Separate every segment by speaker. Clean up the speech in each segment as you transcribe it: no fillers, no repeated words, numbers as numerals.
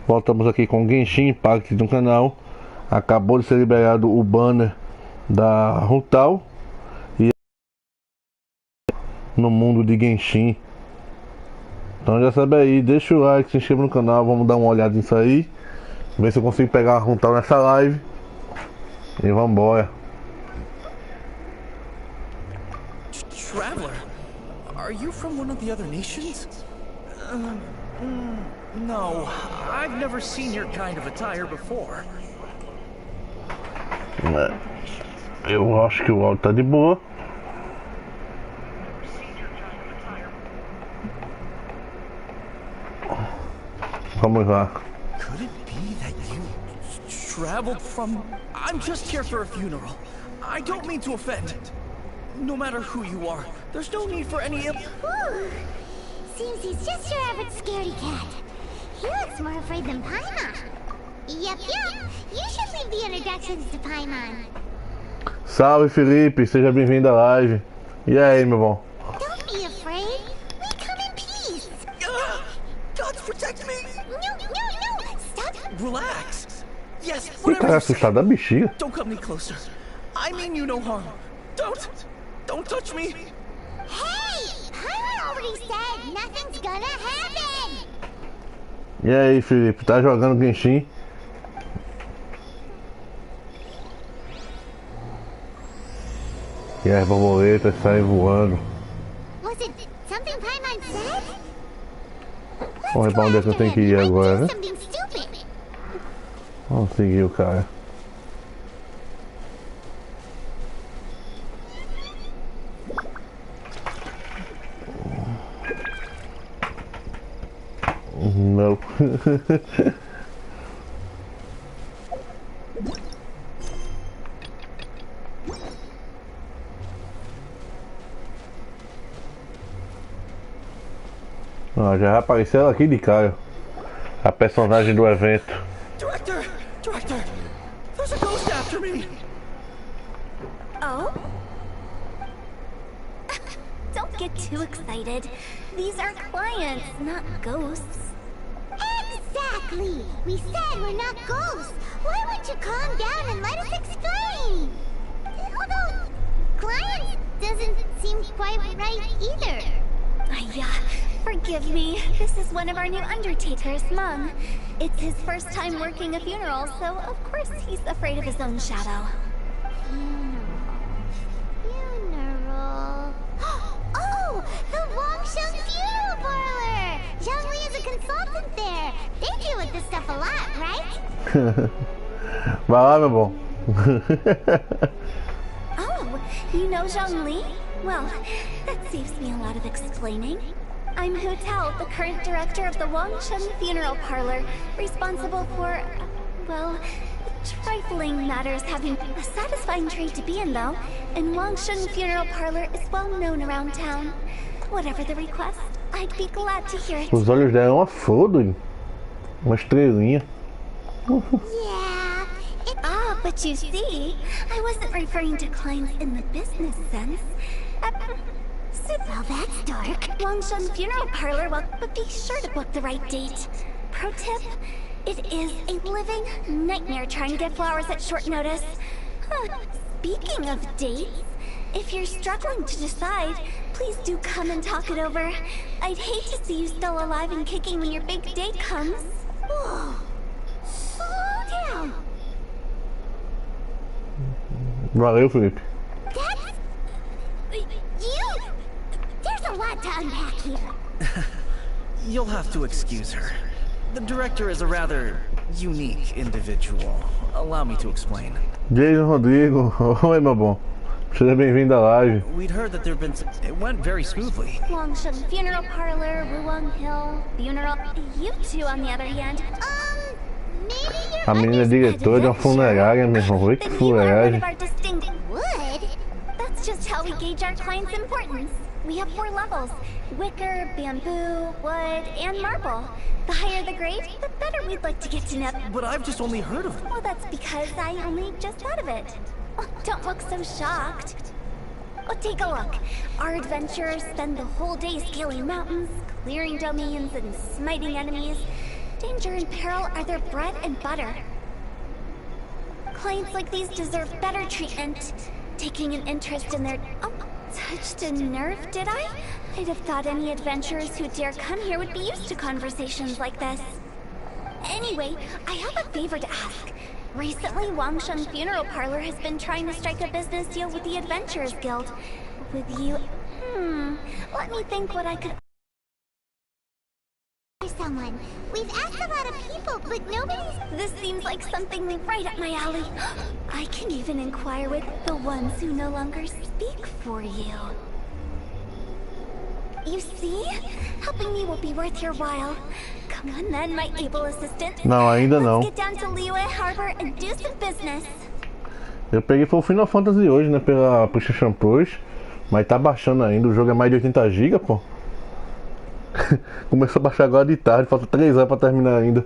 Speaker 1: Voltamos aqui com o Genshim Impact no canal. Acabou de ser liberado o banner da Rutal e no mundo de Genshim. Então já sabe aí, deixa o like, se inscreva no canal, vamos dar uma olhada nisso aí. Ver se eu consigo pegar a Rutal nessa live. E vambora.
Speaker 2: Traveler, are you from one of the other nations? No, I've never seen your kind of attire before.
Speaker 1: Eu acho que o áudio tá de boa. Vamos lá.
Speaker 2: Could it be that you traveled from... I'm just here for a funeral. I don't mean to offend. No matter who you are, there's no need for any...
Speaker 3: Whew. Seems he's just your average scaredy cat. He looks more afraid than Paimon. Yep. You should leave the introductions to Paimon.
Speaker 1: Salve, Felipe, seja bem-vindo à live. E aí, meu bom?
Speaker 3: Don't be afraid. We come in peace.
Speaker 2: Gods protect me!
Speaker 3: No. Stop.
Speaker 2: Relax. Yes,
Speaker 1: Ih,
Speaker 2: whatever
Speaker 1: cara,
Speaker 2: you say.
Speaker 1: assustado da bexiga.
Speaker 2: Don't come any closer. I mean you no harm. Don't touch me.
Speaker 3: Hey! Paimon already said nothing's gonna happen.
Speaker 1: E aí, Felipe, tá jogando Genshim? E as borboletas saem voando.
Speaker 3: Was it something Paimon said?
Speaker 1: Vamos ver pra onde é que eu tenho que ir agora, né?
Speaker 3: Something stupid.
Speaker 1: Vamos seguir o cara. Não. Já apareceu ela aqui de cara. A personagem do evento.
Speaker 2: Director, there's a ghost after me.
Speaker 4: Oh? Don't get too excited. These are clients, not ghosts.
Speaker 3: Exactly! We said we're not ghosts. Why won't you calm down and let us explain? Although, clients doesn't seem quite right either.
Speaker 4: Forgive me. This is one of our new undertakers, Mung. It's his first time working a funeral, so of course he's afraid of his own shadow.
Speaker 3: Funeral. Oh! The Wangsheng Funeral Parlor! Zhongli is a consultant there. They deal with this stuff a lot, right?
Speaker 1: Vai lá, meu bom.
Speaker 4: Oh, you know Zhongli? Well, that saves me a lot of explaining. I'm Hu Tao, the current director of the Wangsheng Funeral Parlor, responsible for, well, trifling matters having a satisfying trade to be in, though. And Wangsheng Funeral Parlor is well known around town. Whatever the request, I'd be glad to hear it.
Speaker 1: Os olhos dela é uma flor, doido. Uma estrelinha.
Speaker 3: Yeah.
Speaker 4: But you see, I wasn't referring to clients in the business sense.
Speaker 3: Well, that's dark.
Speaker 4: Wangsheng Funeral Parlor, well, but be sure to book the right date. Pro tip, it is a living nightmare trying to get flowers at short notice. Speaking of dates, if you're struggling to decide, please do come and talk it over. I'd hate to see you still alive and kicking when your big day comes.
Speaker 3: Whoa. Slow down.
Speaker 1: Valeu, Felipe.
Speaker 3: That's... You... There's a lot to unpack here.
Speaker 2: You'll have to excuse her. The director is a rather unique individual. Allow me to explain.
Speaker 1: Jason Rodrigo. Oi, meu bom. Seja bem-vindo à live.
Speaker 2: We'd heard that there'd been... It went very smoothly.
Speaker 4: Wangsheng Funeral Parlor, Wuwang Hill, Funeral... You two, on the other hand...
Speaker 3: Maybe you're
Speaker 1: A menina é diretora de uma funerária, meu irmão. Oi, que
Speaker 4: Then you are one
Speaker 1: fuleiragem.
Speaker 4: of our distinct...
Speaker 3: Wood?
Speaker 4: That's just how we gauge our clients' importance. We have 4 levels: wicker, bamboo, wood, and marble. The higher the grade, the better we'd like to get to know.
Speaker 2: But I've just only heard of it.
Speaker 4: Well, that's because I only just thought of it. Oh, don't look so shocked. Oh, take a look. Our adventurers spend the whole day scaling mountains, clearing domains, and smiting enemies. Danger and peril are their bread and butter. Clients like these deserve better treatment. Taking an interest in their... Oh, touched a nerve, did I? I'd have thought any adventurers who dare come here would be used to conversations like this. Anyway, I have a favor to ask. Recently, Wangsheng Funeral Parlor has been trying to strike a business deal with the Adventurers Guild. With you... let me think what I could...
Speaker 3: Someone. We've asked a lot of people, but nobody's...
Speaker 4: This seems like something right up my alley. I can even inquire with the ones who no longer speak for you. You see? Helping me will be worth your while. Come on then, my able assistant.
Speaker 1: Não, ainda não.
Speaker 4: Let's get down to Liyue Harbor and do some business.
Speaker 1: Eu peguei foi o Final Fantasy hoje, né, pela PlayStation Plus. Mas tá baixando ainda, o jogo é mais de 80 GB, pô. Começou a baixar agora de tarde, falta 3 horas pra terminar ainda.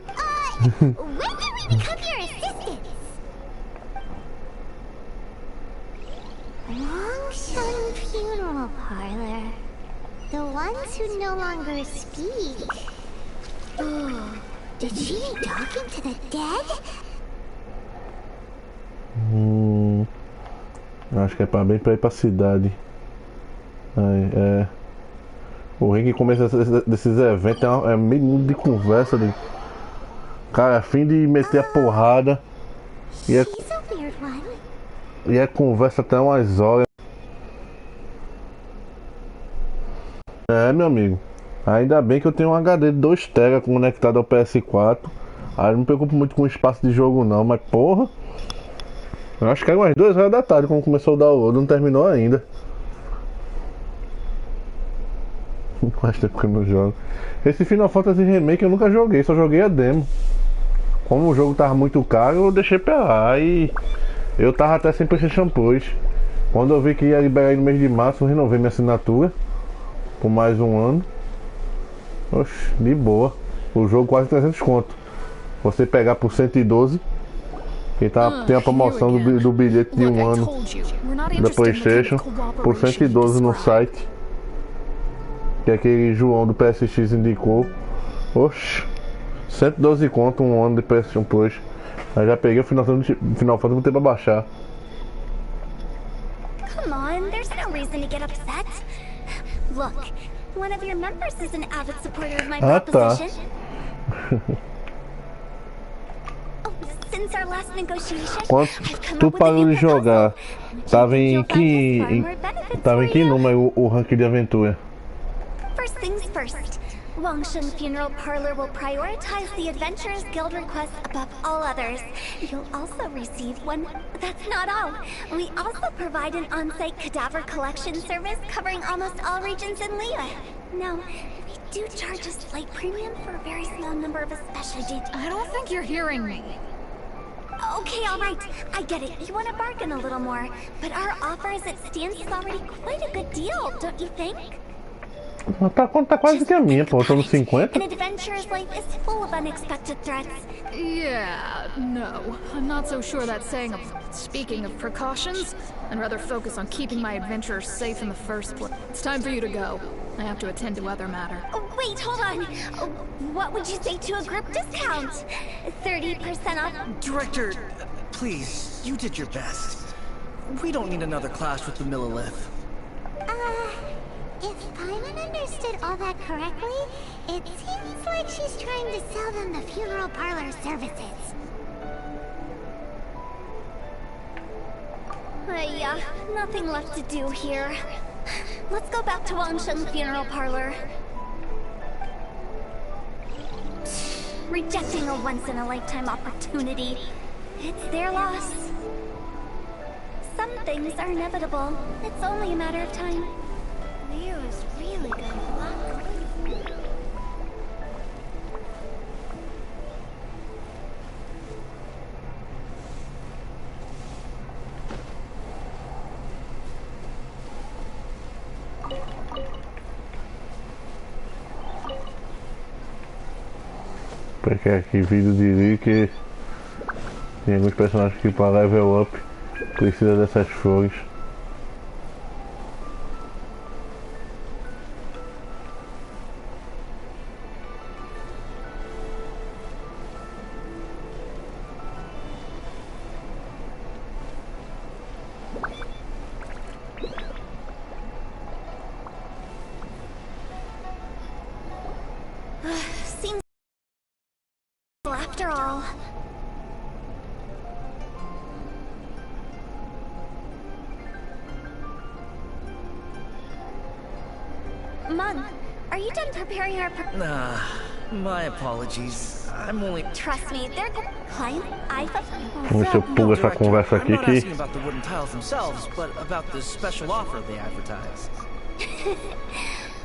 Speaker 3: When did we become your assistants? Wangsheng Funeral Parlor. The ones who no longer speak. Oh, did she be talking to the dead?
Speaker 1: Acho que é bem pra ir pra cidade. Aí, o ringue que começa desses eventos é meio mundo de conversa. Cara, a fim de meter a porrada. E é conversa até umas horas. Meu amigo. Ainda bem que eu tenho um HD de 2 TB conectado ao PS4. Aí eu não me preocupo muito com o espaço de jogo não, mas porra. Eu acho que era umas 2 horas da tarde quando começou o download, não terminou ainda. Faz tempo que eu não jogo. Esse Final Fantasy Remake eu nunca joguei, só joguei a demo. Como o jogo tava muito caro, eu deixei pra lá e eu tava até sem PlayStation Plus. Quando eu vi que ia liberar no mês de março, eu renovei minha assinatura por mais um ano. Oxe, de boa. O jogo quase 300 conto. Você pegar por 112, que tem a promoção do bilhete de um ano da PlayStation por 112 no site. Que aquele João do PSX indicou. Oxe, 112 conto um ano de PlayStation Plus. Aí já peguei o Final Fantasy, vou ter pra baixar.
Speaker 4: Come on, there's no reason to get upset. Look, one of your members is an avid supporter of my proposition. Since our last negotiation,
Speaker 1: quando tu parou de jogar, tava em que número o ranking de aventura?
Speaker 4: First things first, Wangsheng Funeral Parlor will prioritize the Adventurers Guild requests above all others. You'll also receive one. That's not all. We also provide an on-site cadaver collection service covering almost all regions in Liyue. Now, we do charge a slight premium for a very small number of specialty.
Speaker 5: I don't think you're hearing me.
Speaker 4: Okay, alright. I get it. You want to bargain a little more. But our offer as it stands is already quite a good deal, don't you think?
Speaker 1: Tá quase que a minha, pô. Tô no 50.
Speaker 4: An adventurer's life is full of unexpected threats.
Speaker 5: Yeah, no. I'm not so sure that's saying speaking of precautions, I'd rather focus on keeping my adventurers safe in the first place. It's time for you to go. I have to attend to other matter.
Speaker 4: Oh, wait, hold on. What would you say to a group discount? 30% off?
Speaker 2: Director, please, you did your best. We don't need another clash with the Millilith.
Speaker 3: If Paimon understood all that correctly, it seems like she's trying to sell them the funeral parlor services.
Speaker 4: Nothing left to do here. Let's go back to Wangsheng Funeral Parlor. Rejecting a once-in-a-lifetime opportunity. It's their loss. Some things are inevitable. It's only a matter of time.
Speaker 3: Leo is really gonna block me.
Speaker 1: Porque aqui vídeo diria que tem alguns personagens que para level up precisa dessas flores.
Speaker 4: people after all. Mom, are you done preparing our...
Speaker 2: Nah, my apologies. I'm only...
Speaker 4: Trust me, they're client.
Speaker 1: Vamos ver se eu pulo essa conversa aqui
Speaker 2: I'm not
Speaker 1: que...
Speaker 2: asking about the wooden tiles themselves, but about this special offer they advertise.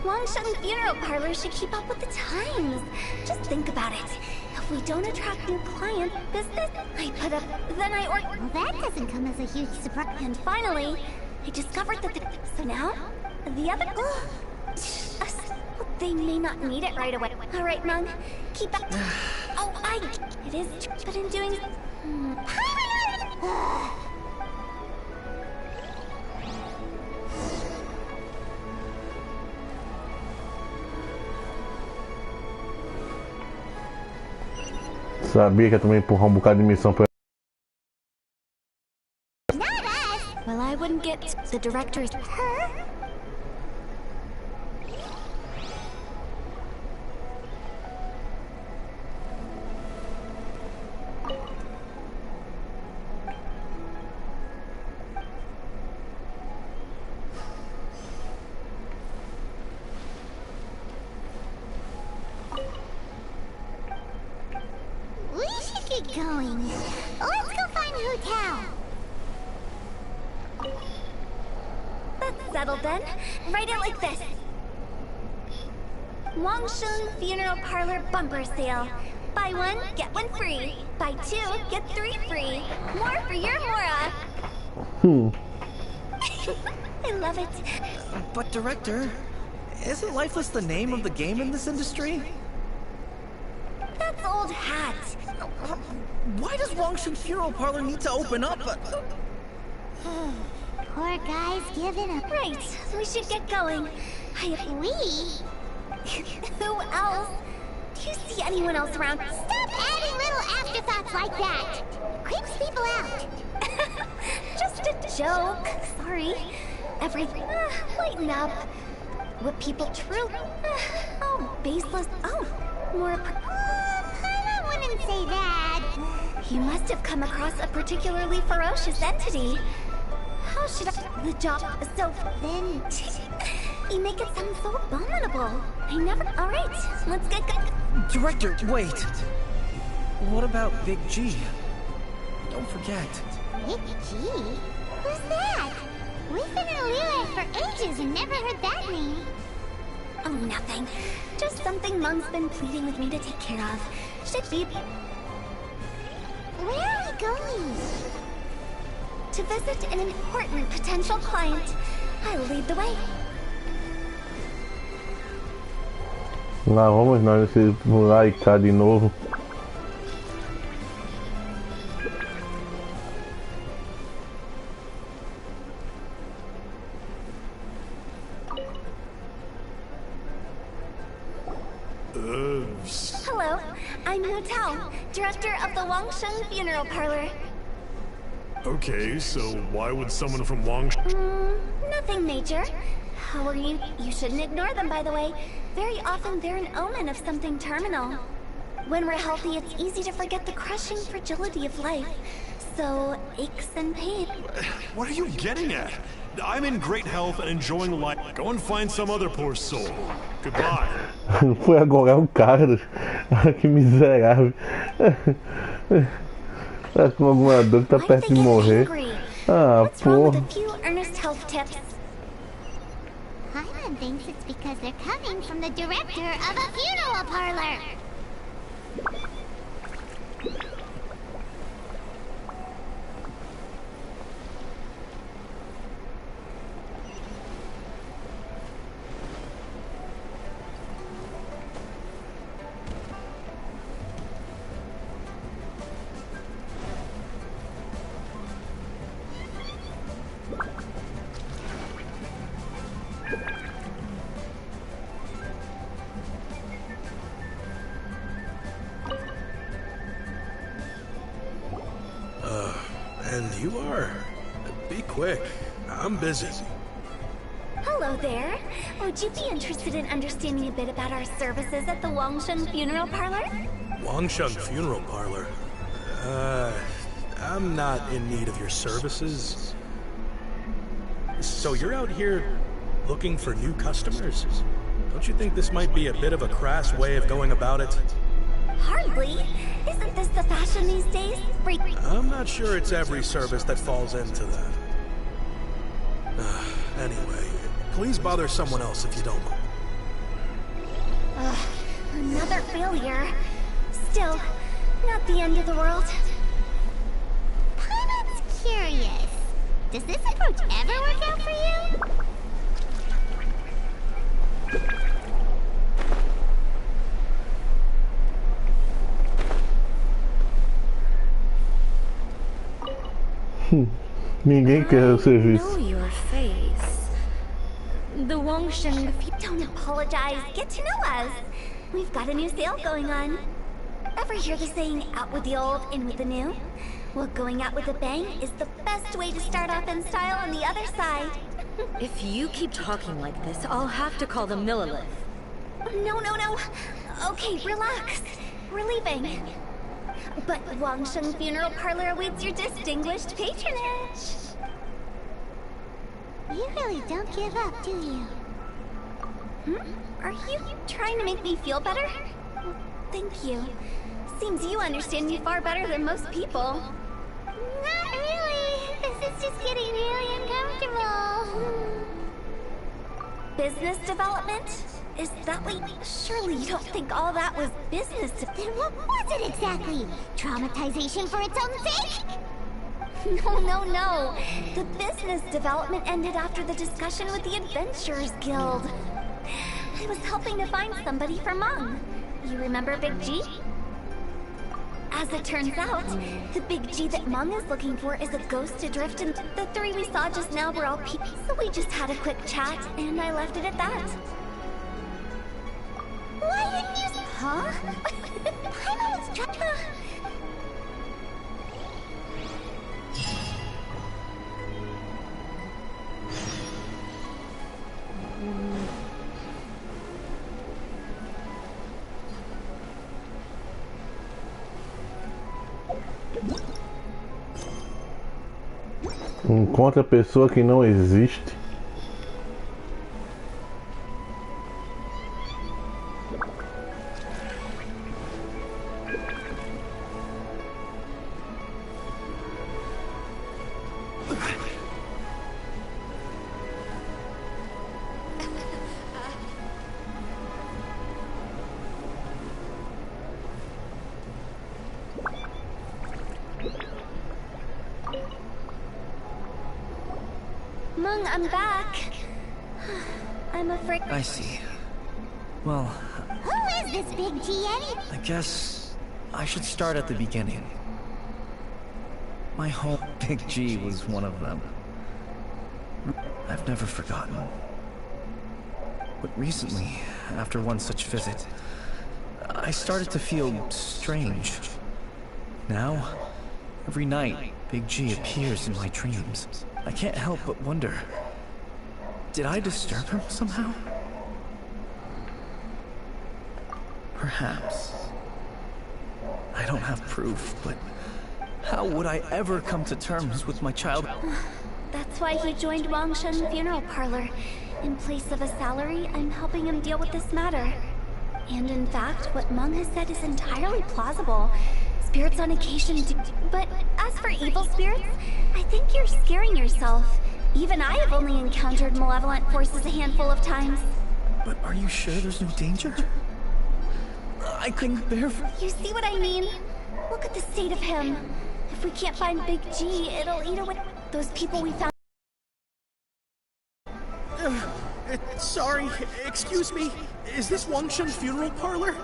Speaker 4: Wangshan Funeral Parlor should keep up with the times. Just think about it. If we don't attract new client business, I put up, then I order.
Speaker 3: Well, that doesn't come as a huge surprise.
Speaker 4: And finally, I discovered that so now, the other... they may not need it right away. All right, Mom, keep up. Oh, it is, but in doing...
Speaker 1: Sabia que ia também empurrar bocado de missão pra...
Speaker 3: Not us!
Speaker 4: Well, I wouldn't get the director's... Her?
Speaker 3: We should get going. Let's go find Hu Tao.
Speaker 4: That's settled then. Write it like this. Wangshan Funeral Parlor bumper sale. Buy one, get one free. Buy two, get three free. More for your Mora. I love it.
Speaker 2: But Director, isn't Lifeless the name of the game in this industry?
Speaker 4: That's old hat.
Speaker 2: Why does Wangshan Funeral Parlor need to open up?
Speaker 3: Poor guy's giving up.
Speaker 4: Right, we should get going.
Speaker 3: We?
Speaker 4: Who else? Do you see anyone else around?
Speaker 3: Stop adding little afterthoughts like that. Creeps people out.
Speaker 4: Just a joke. Sorry. Everything. Lighten up. What people true. Oh, baseless. Oh, more.
Speaker 3: I wouldn't say that.
Speaker 4: You must have come across a particularly ferocious entity. How should I... The job so...
Speaker 3: Then...
Speaker 4: You make it sound so abominable. I never... Alright, let's get going.
Speaker 2: Director, wait. What about Big G? Don't forget.
Speaker 3: Big G? Who's that? We've been in Lille for ages and never heard that name.
Speaker 4: Oh, nothing. Just something Mom's been pleading with me to take care of. Should be...
Speaker 3: Where are we going?
Speaker 4: To visit an important potential client. I'll lead the way.
Speaker 1: Lá vamos nós nesse lá e cá de novo.
Speaker 4: Hello, I'm Hu Tao, director of the Wangshan Funeral Parlor.
Speaker 6: Okay, so why would someone from Wangshan...
Speaker 4: Nothing major. How are you? You shouldn't ignore them, by the way. Very often they're an omen of something terminal. When we're healthy, it's easy to forget the crushing fragility of life. So, aches and pain.
Speaker 6: What are you getting at? I'm in great health and enjoying life. Go and find some other poor soul. Goodbye.
Speaker 1: Foi agora o cara. Que miserável. Tá com alguma dor que tá perto de morrer. Ah,
Speaker 4: What's wrong
Speaker 1: porra.
Speaker 4: with a few earnest health tips?
Speaker 3: Hyman thinks it's because they're coming from the director of a funeral parlor.
Speaker 6: And you are? Be quick. I'm busy.
Speaker 4: Hello there. Would you be interested in understanding a bit about our services at the Wangshan Funeral Parlor?
Speaker 6: Wangsheng Funeral Parlor. I'm not in need of your services. So you're out here looking for new customers? Don't you think this might be a bit of a crass way of going about it?
Speaker 4: Hardly. Isn't this the fashion these days?
Speaker 6: I'm not sure it's every service that falls into that. Anyway, please bother someone else if you don't mind.
Speaker 4: Another failure. Still, not the end of the world.
Speaker 3: Paimon's curious. Does this approach ever work out for you?
Speaker 1: Ninguém quer o serviço.
Speaker 4: Know your face. The Wangsheng. Don't apologize. Get to know us. We've got a new sale going on. Ever hear the saying, out with the old, in with the new? Well, going out with a bang is the best way to start off in style on the other side.
Speaker 7: If you keep talking like this, I'll have to call the Millilith.
Speaker 4: No. Okay, relax. We're leaving. But Wangsheng Funeral Parlor awaits your distinguished patronage.
Speaker 3: You really don't give up, do you?
Speaker 4: Are you trying to make me feel better? Thank you. Seems you understand me far better than most people.
Speaker 3: Not really. This is just getting really uncomfortable.
Speaker 4: Business development? Is that what... Surely you don't think all that was business
Speaker 3: Then what was it exactly? Traumatization for its own sake?
Speaker 4: No. The business development ended after the discussion with the Adventurers Guild. I was helping to find somebody for Mom. You remember Big G? As it turns out, the Big G that Mung is looking for is a ghost adrift, and the three we saw just now were all people. So we just had a quick chat, and I left it at that.
Speaker 3: Why didn't you...
Speaker 4: Huh?
Speaker 3: Paimon was trying...
Speaker 1: Encontra a pessoa que não existe.
Speaker 4: Mung, I'm back. I'm afraid...
Speaker 2: I see. Well,
Speaker 3: Who is this Big G anyway?
Speaker 2: I guess I should start at the beginning. My whole Big G was one of them. I've never forgotten. But recently, after one such visit, I started to feel strange. Now, every night, Big G appears in my dreams. I can't help but wonder, did I disturb him somehow? Perhaps. I don't have proof, but how would I ever come to terms with my child?
Speaker 4: That's why he joined Wangsheng Funeral Parlor. In place of a salary, I'm helping him deal with this matter. And in fact, what Mung has said is entirely plausible. Spirits on occasion do... But as for evil spirits, I think you're scaring yourself. Even I have only encountered malevolent forces a handful of times.
Speaker 2: But are you sure there's no danger? I couldn't bear...
Speaker 4: You see what I mean? Look at the state of him. If we can't find Big G, it'll eat away... Those people we found...
Speaker 6: Sorry, excuse me. Is this Wangsheng Funeral Parlor?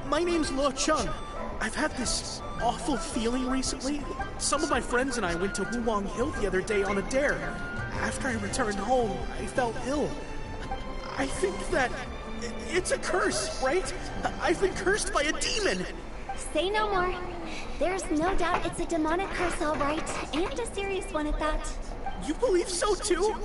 Speaker 6: My name's Lo Chung. I've had this awful feeling recently. Some of my friends and I went to Wuwang Hill the other day on a dare. After I returned home, I felt ill. I think that it's a curse, right? I've been cursed by a demon.
Speaker 4: Say no more. There's no doubt it's a demonic curse, all right, and a serious one at that.
Speaker 6: You believe so too?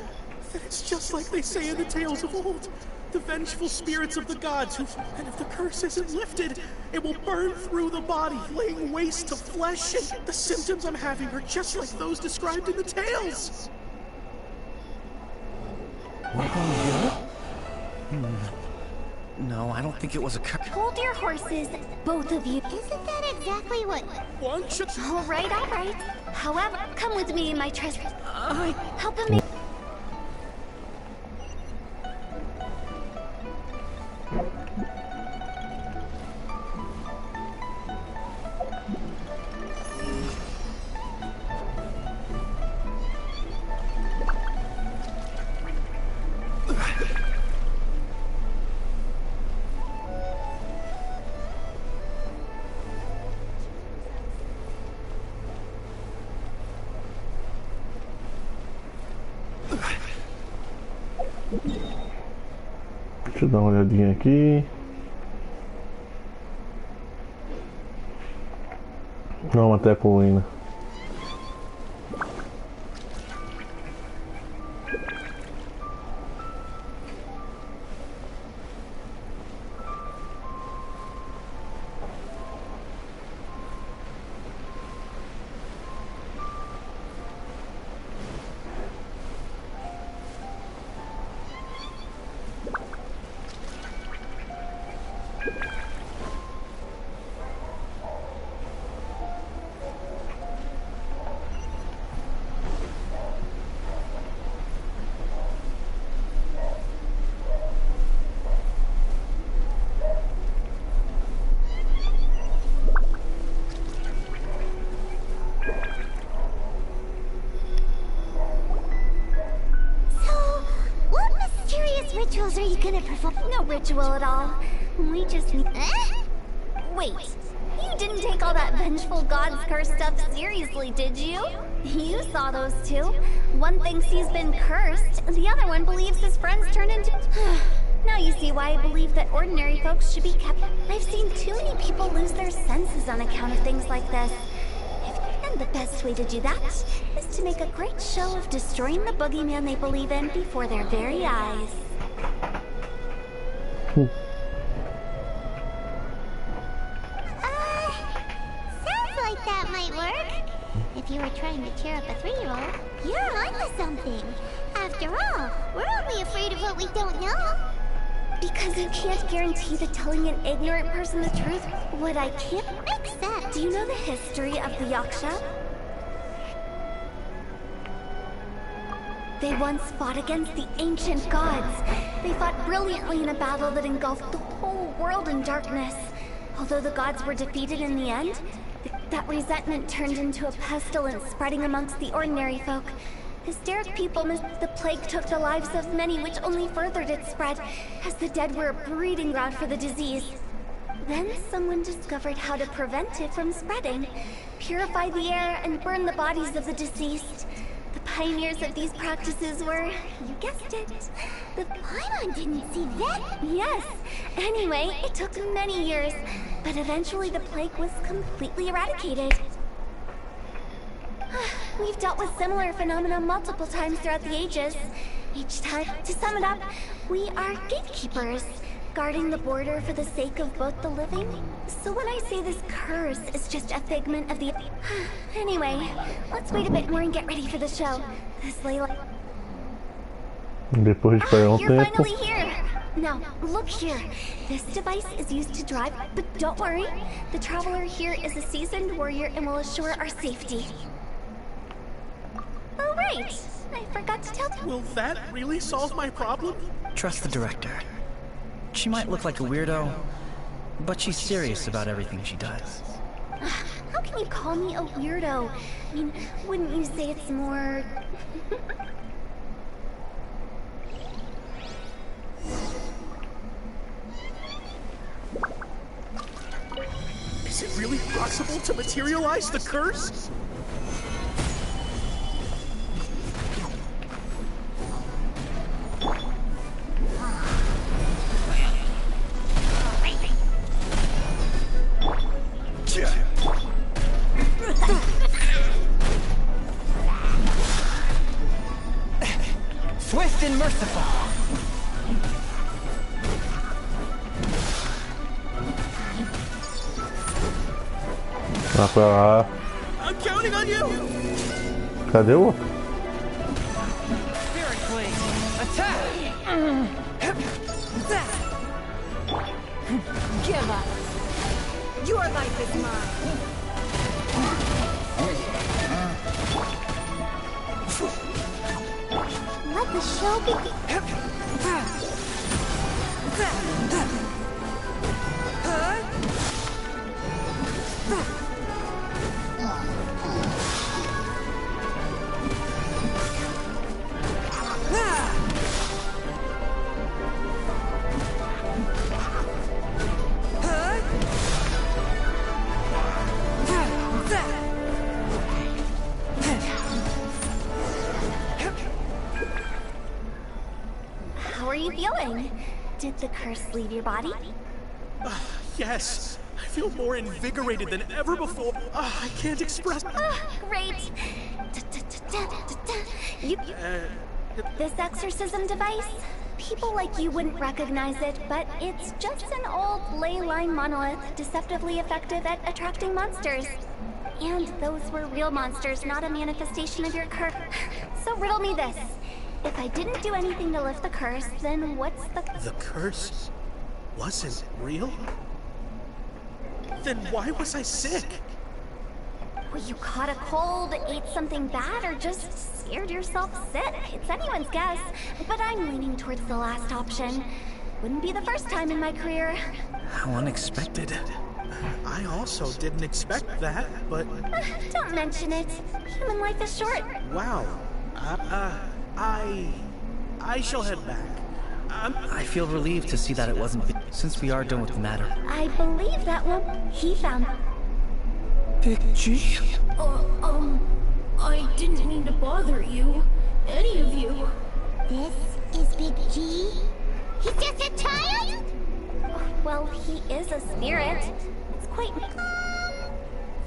Speaker 6: Then it's just like they say in the tales of old. The vengeful spirits of the gods and if the curse isn't lifted, it will burn through the body, laying waste to flesh, and the symptoms I'm having are just like those described in the tales.
Speaker 2: No, I don't think it was a curse.
Speaker 4: Hold your horses, both of you.
Speaker 3: Isn't that exactly what...
Speaker 4: All right, all right. However, come with me, my treasure. Help him.
Speaker 1: Deixa eu dar uma olhadinha aqui. Não, até colina.
Speaker 3: Rituals are you gonna perform?
Speaker 4: No ritual at all. We just need... Wait, you didn't take all that vengeful god's curse stuff seriously, did you? You saw those two. One thinks he's been cursed, the other one believes his friends turned into... Now you see why I believe that ordinary folks should be kept... I've seen too many people lose their senses on account of things like this. And the best way to do that is to make a great show of destroying the boogeyman they believe in before their very eyes.
Speaker 3: Sounds like that might work. If you were trying to cheer up a 3-year-old, you're onto something. After all, we're only afraid of what we don't know.
Speaker 4: Because you can't guarantee that telling an ignorant person the truth, what I can't...
Speaker 3: Makes sense.
Speaker 4: Do you know the history of the Yaksha? They once fought against the ancient gods. They fought brilliantly in a battle that engulfed the whole world in darkness. Although the gods were defeated in the end, that resentment turned into a pestilence spreading amongst the ordinary folk. Hysteric people the plague took the lives of many, which only furthered its spread, as the dead were a breeding ground for the disease. Then someone discovered how to prevent it from spreading, purify the air, and burn the bodies of the deceased. The pioneers of these practices were, you guessed it, the
Speaker 3: Paimon didn't see that.
Speaker 4: Yes. Anyway, it took many years, but eventually the plague was completely eradicated. We've dealt with similar phenomena multiple times throughout the ages. Each time, to sum it up, we are gatekeepers, guarding the border for the sake of both the living. So when I say this curse is just a figment of the... Anyway, let's wait a bit more and get ready for the show. This Layla...
Speaker 1: Depois de esperar um
Speaker 4: You're
Speaker 1: tempo.
Speaker 4: finally here! Now, look here. This device is used to drive, but don't worry. The traveler here is a seasoned warrior and will assure our safety. Oh, right. I forgot to tell you.
Speaker 6: Will that really solve my problem?
Speaker 2: Trust the director. She might look like a weirdo, but she's serious about everything she does.
Speaker 4: How can you call me a weirdo? I mean, wouldn't you say it's more...
Speaker 6: Is it really possible to materialize the curse?
Speaker 2: Swift and merciful.
Speaker 1: Vai pra lá.
Speaker 6: I'm counting on you.
Speaker 1: Cadê o outro?
Speaker 2: Spirit Blade, attack!
Speaker 7: Give up. Your life is mine.
Speaker 3: Let the show begin.
Speaker 4: How are you feeling? Did the curse leave your body?
Speaker 6: Yes, I feel more invigorated than ever before. I can't express.
Speaker 4: Great. You, this exorcism device? People like you wouldn't recognize it, but it's just an old ley line monolith, deceptively effective at attracting monsters. And those were real monsters, not a manifestation of your curse. So riddle me this. If I didn't do anything to lift the curse, then what's the...
Speaker 6: The curse wasn't real? Then why was I sick?
Speaker 4: Well, you caught a cold, ate something bad, or just scared yourself sick. It's anyone's guess, but I'm leaning towards the last option. Wouldn't be the first time in my career.
Speaker 2: How unexpected.
Speaker 6: I also didn't expect that, but...
Speaker 4: Don't mention it. Human life is short.
Speaker 6: Wow. I shall head back.
Speaker 2: I feel relieved to see that it wasn't since we are done with the matter.
Speaker 4: I believe that one he found.
Speaker 2: Big G?
Speaker 8: I didn't mean to bother you. Any of you.
Speaker 3: This is Big G? He's just a child?
Speaker 4: Well, he is a spirit. It's quite...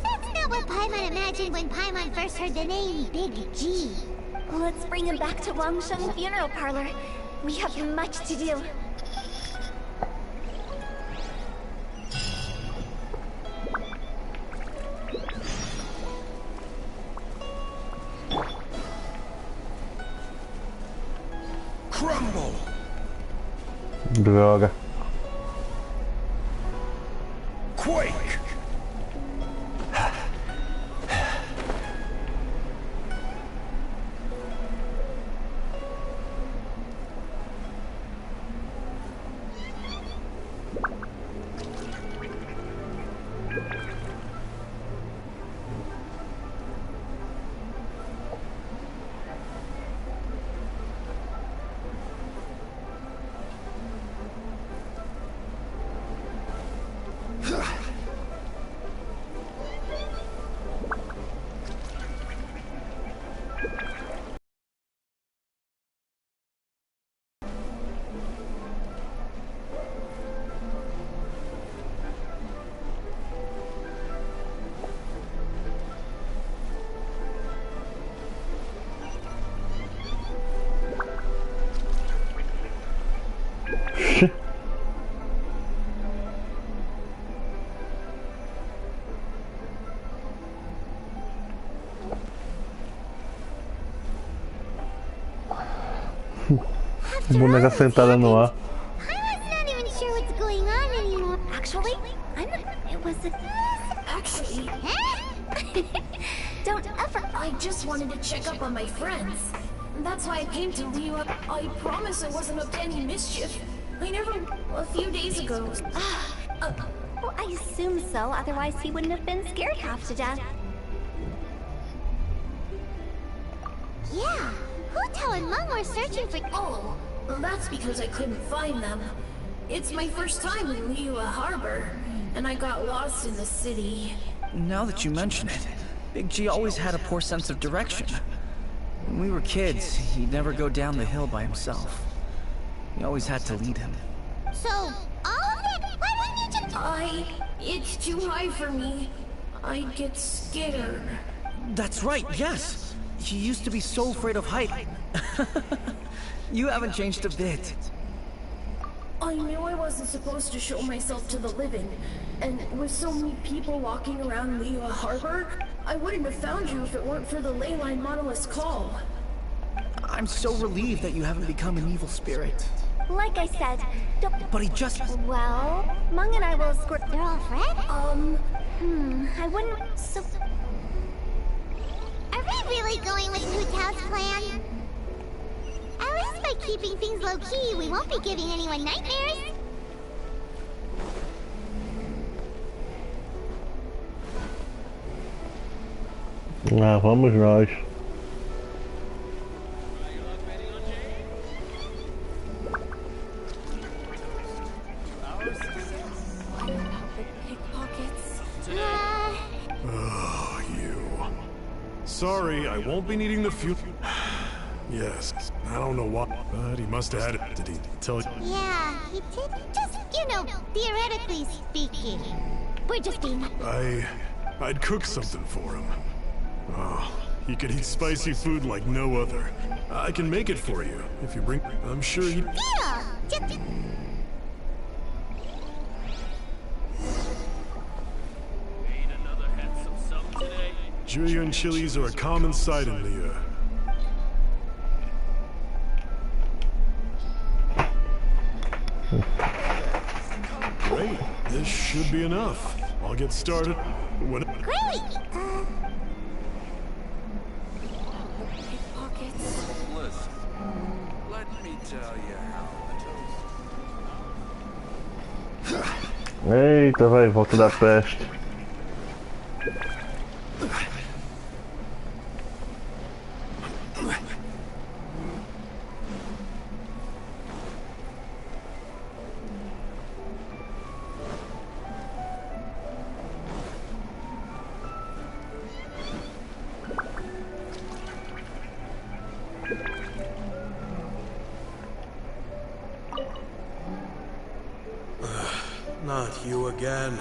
Speaker 3: That's not what Paimon imagined when Paimon first heard the name Big G.
Speaker 4: Let's bring him back to Wangshan Funeral Parlor. We have much to do.
Speaker 6: Crumble!
Speaker 1: Droga.
Speaker 6: Quake!
Speaker 1: Boneca sentada no ar.
Speaker 3: I'm not even sure what's going on anymore.
Speaker 4: Actually, it was a...
Speaker 8: Actually,
Speaker 4: Don't ever...
Speaker 8: I just wanted to check up on my friends. That's why I came to you. I promise I wasn't up to any mischief. I never... A few days ago.
Speaker 4: Well, I assume so, otherwise he wouldn't have been scared half to death.
Speaker 3: Yeah, Hu and Meng were searching for...
Speaker 8: Oh, that's because I couldn't find them. It's my first time in Liyue Harbor, and I got lost in the city.
Speaker 2: Now that you mention it, Big G always had a poor sense of direction. When we were kids, he'd never go down the hill by himself. We always had to lead him.
Speaker 3: So, all of it? Why wouldn't you just...
Speaker 8: It's too high for me. I get scared.
Speaker 2: That's right, yes! He used to be so afraid of height. You haven't changed a bit.
Speaker 8: I knew I wasn't supposed to show myself to the living, and with so many people walking around Liyue Harbor, I wouldn't have found you if it weren't for the Leyline Monolith's call.
Speaker 6: I'm so relieved that you haven't become an evil spirit.
Speaker 4: Like I said, don't...
Speaker 6: But he just...
Speaker 4: Well, Mung and I will escort...
Speaker 3: They're all friends?
Speaker 4: I wouldn't... So...
Speaker 3: Are we really going with Hu Tao's plan? At least by keeping things low-key, we won't be giving anyone nightmares.
Speaker 1: Vamos nós.
Speaker 9: Oh, you. Sorry, I won't be needing the fuel. Yes, I don't know what, but he must have had it. Did he tell you?
Speaker 3: Yeah, he did. Just, theoretically speaking. We're just being...
Speaker 9: I'd cook something for him. Oh, he could eat spicy food like no other. I can make it for you, if you bring... I'm sure he...
Speaker 3: Deal! Just...
Speaker 9: Julian chilies are a common sight in Liyue. Great, this should be enough. I'll get started when...
Speaker 3: Great!
Speaker 10: Listen, let me tell you how
Speaker 1: Eita, vai, volta da peste.
Speaker 6: Not you again.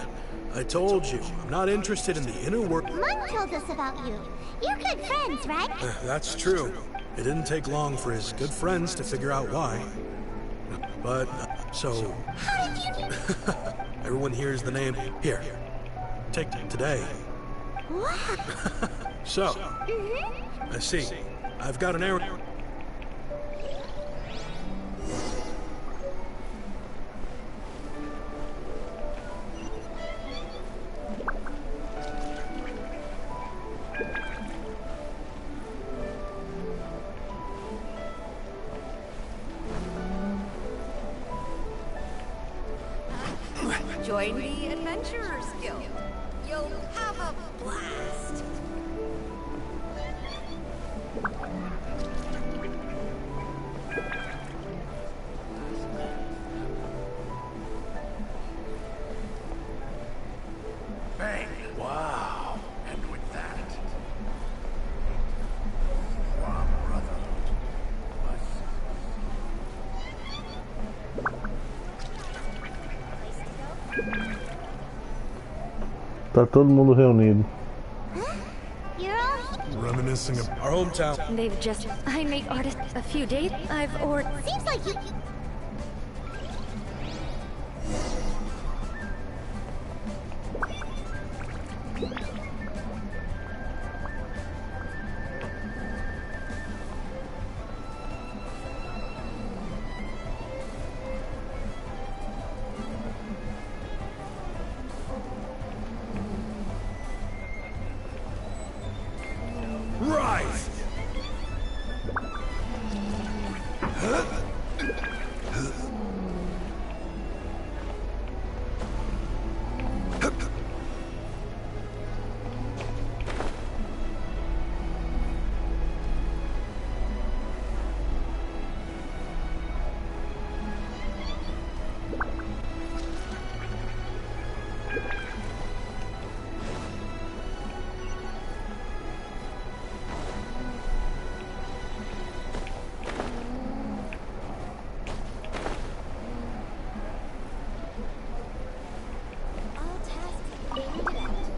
Speaker 6: I told you, I'm not interested in the inner work.
Speaker 3: Mung told us about you. You're good friends, right?
Speaker 6: That's true. It didn't take long for his good friends to figure out why. But, so...
Speaker 3: How did you...
Speaker 6: Everyone hears the name. Here. Take today.
Speaker 3: Wow.
Speaker 6: So, I see. I've got an errand.
Speaker 7: Join the Adventurers Guild. You'll have a blast.
Speaker 10: bang. Wow. And with that, our brotherhood was...
Speaker 1: Tá todo mundo reunido.
Speaker 3: You're all...
Speaker 6: Reminiscing of our hometown.
Speaker 7: They've just... I make artists a few days. I've ordered...
Speaker 3: Seems like you...
Speaker 10: Rise!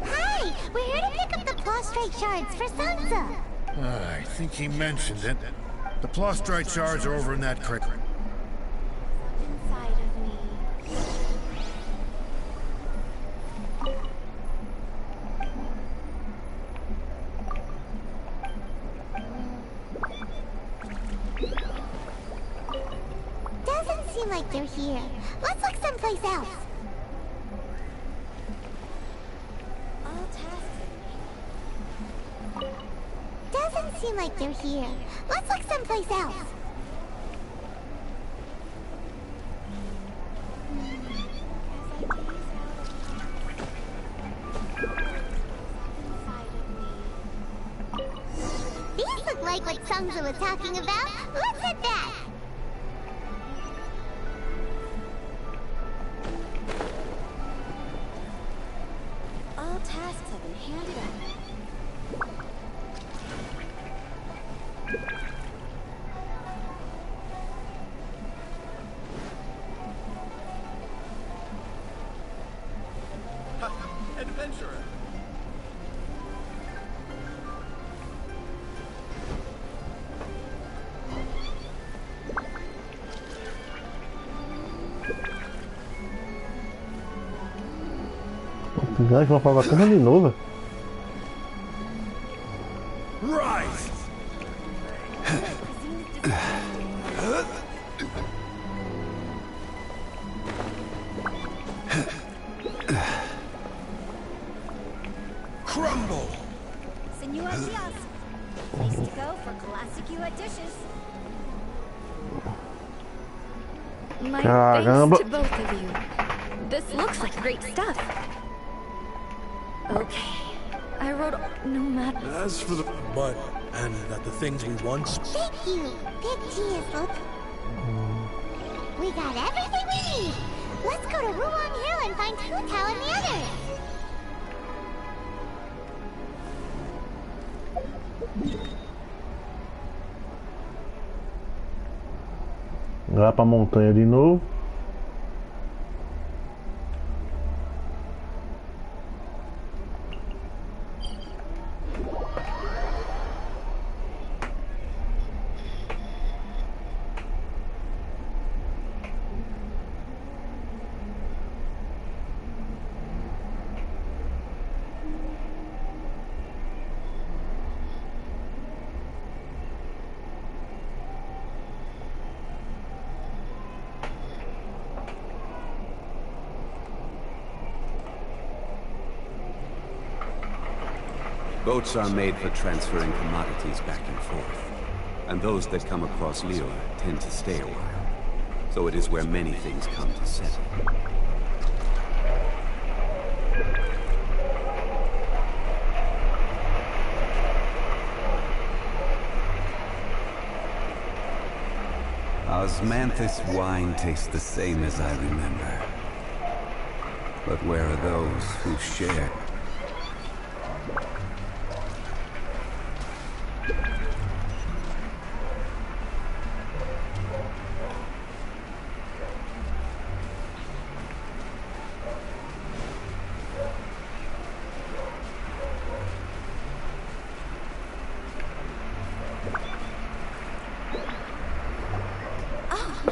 Speaker 3: Hi! We're here to pick up the prostrate shards for Sansa.
Speaker 10: I think he mentioned it. The Plostrite shards are over in that crate.
Speaker 4: Inside of me.
Speaker 3: seem like they're here. Let's look someplace else.
Speaker 4: All tasks.
Speaker 3: Doesn't seem like they're here. Let's look someplace else. These look like what Sungza was talking about. Let's head back.
Speaker 4: All tasks have been handed out.
Speaker 6: Adventurer.
Speaker 1: Gigante, uma palavra de novo.
Speaker 10: Rise! Crumble!
Speaker 4: Senor Diaz, place to go for classic dishes. My
Speaker 1: Caramba.
Speaker 4: thanks to both of you. This looks like great stuff. Okay, I wrote no matter.
Speaker 6: As for the... But, and that the things we once...
Speaker 3: Thank you. Big Diaz, look. We got everything we need. Let's go to Ruang Hill and find Hu Tao and the others.
Speaker 1: Lá pra montanha de novo.
Speaker 11: Boats are made for transferring commodities back and forth, and those that come across Liyue tend to stay a while. So it is where many things come to settle. Osmanthus wine tastes the same as I remember. But where are those who share?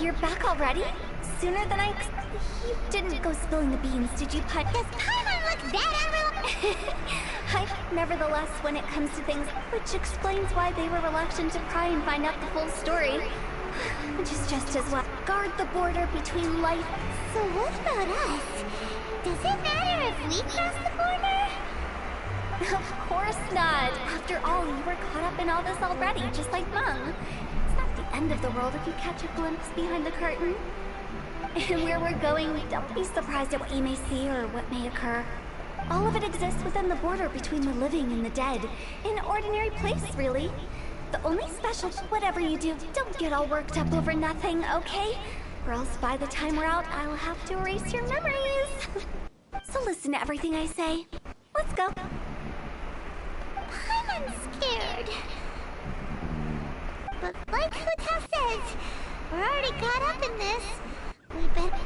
Speaker 4: You're back already? Sooner than I You didn't go spilling the beans, did you, Pud?
Speaker 3: Does Paimon look that
Speaker 4: Hype, nevertheless, when it comes to things, which explains why they were reluctant to pry and find out the full story. Which is just as well. Guard the border between life.
Speaker 3: So what about us? Does it matter if we cross the border?
Speaker 4: Of course not. After all, you were caught up in all this already, just like Mung. It's not the end of the world if you catch a glimpse behind the curtain. And where we're going, don't be surprised at what you may see or what may occur. All of it exists within the border between the living and the dead. An ordinary place, really. The only special, whatever you do, don't get all worked up over nothing, okay? Or else by the time we're out, I'll have to erase your memories. So listen to everything I say. Let's go.
Speaker 3: I'm scared. But like Hu-Tao says, we're already caught up in this. We better...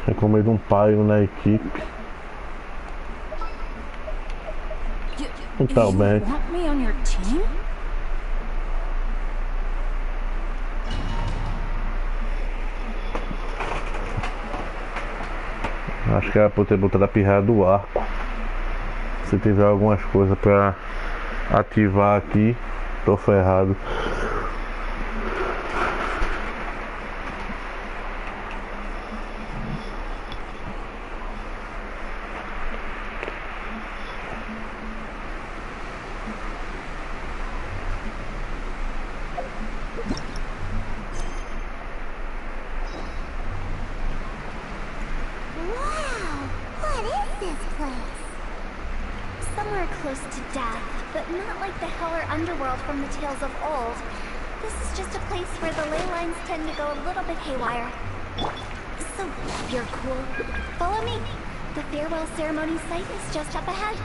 Speaker 1: Recomendo um paio na equipe. Tá bem.
Speaker 8: Want me on your team?
Speaker 1: Acho que era pra eu ter botado a pirraia do arco. Se tiver algumas coisas pra ativar aqui, tô ferrado.
Speaker 3: Wow! What is this place?
Speaker 4: Somewhere close to death, but not like the hell or underworld from the tales of old. This is just a place where the ley lines tend to go a little bit haywire. So, you're cool. Follow me. The farewell ceremony site is just up ahead.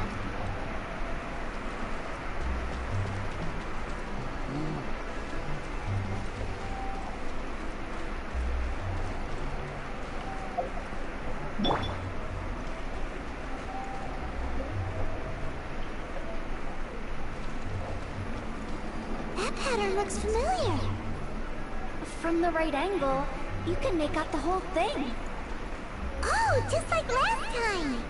Speaker 3: That pattern looks familiar.
Speaker 4: From the right angle, you can make out the whole thing.
Speaker 3: Oh, just like last time.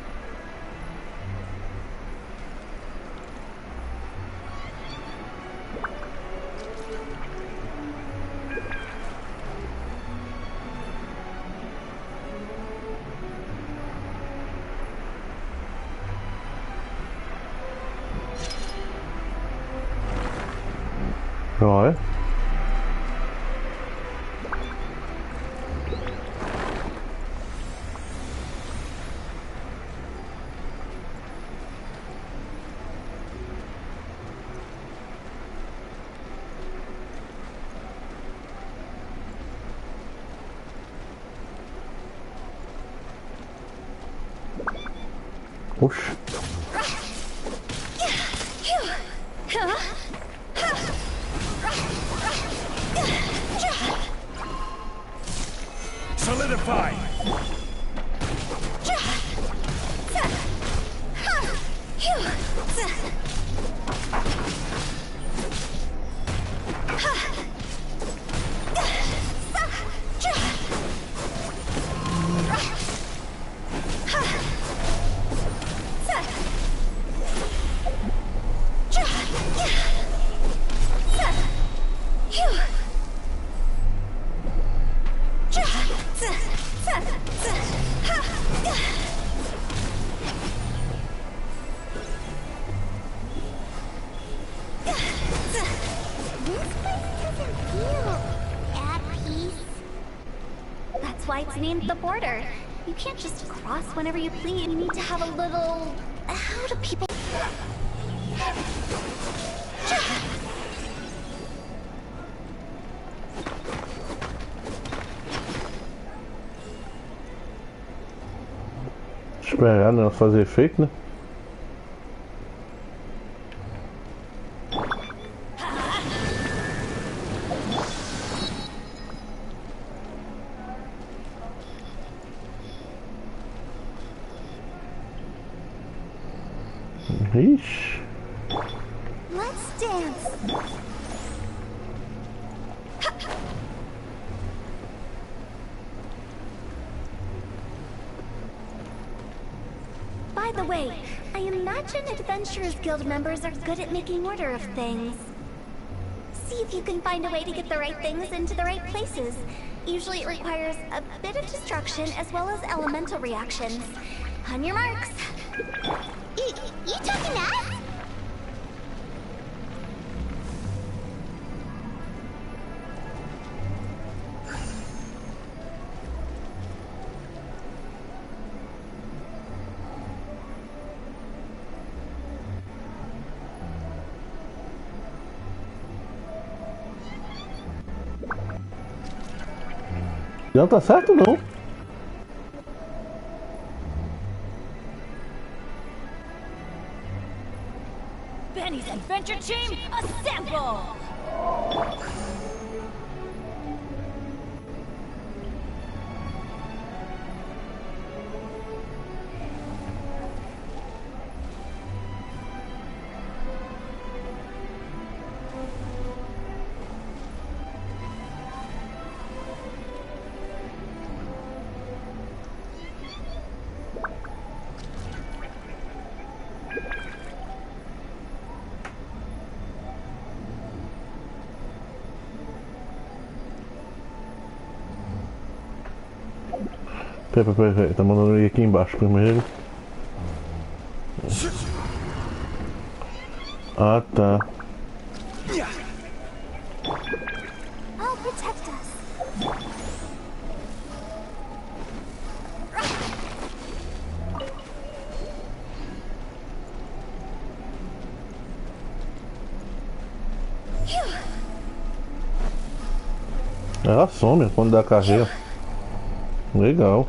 Speaker 1: Rồi. Oxe.
Speaker 10: Solidify!
Speaker 4: That's why it's named the border. You can't just cross whenever you please. You need to have a little... How do people...
Speaker 1: Esperar, né? Fazer efeito, né? Ixi.
Speaker 3: Let's dance.
Speaker 4: By the way, I imagine Adventurers Guild members are good at making order of things. See if you can find a way to get the right things into the right places. Usually it requires a bit of destruction as well as elemental reactions. On your marks.
Speaker 3: You talking to us?
Speaker 1: Não tá certo, não.
Speaker 12: Benny's Adventure Team, assemble!
Speaker 1: Peraí, tá mandando eu ir aqui embaixo primeiro. Ah, tá.
Speaker 4: I'll protect us.
Speaker 1: Ela some quando dá carreira. Legal.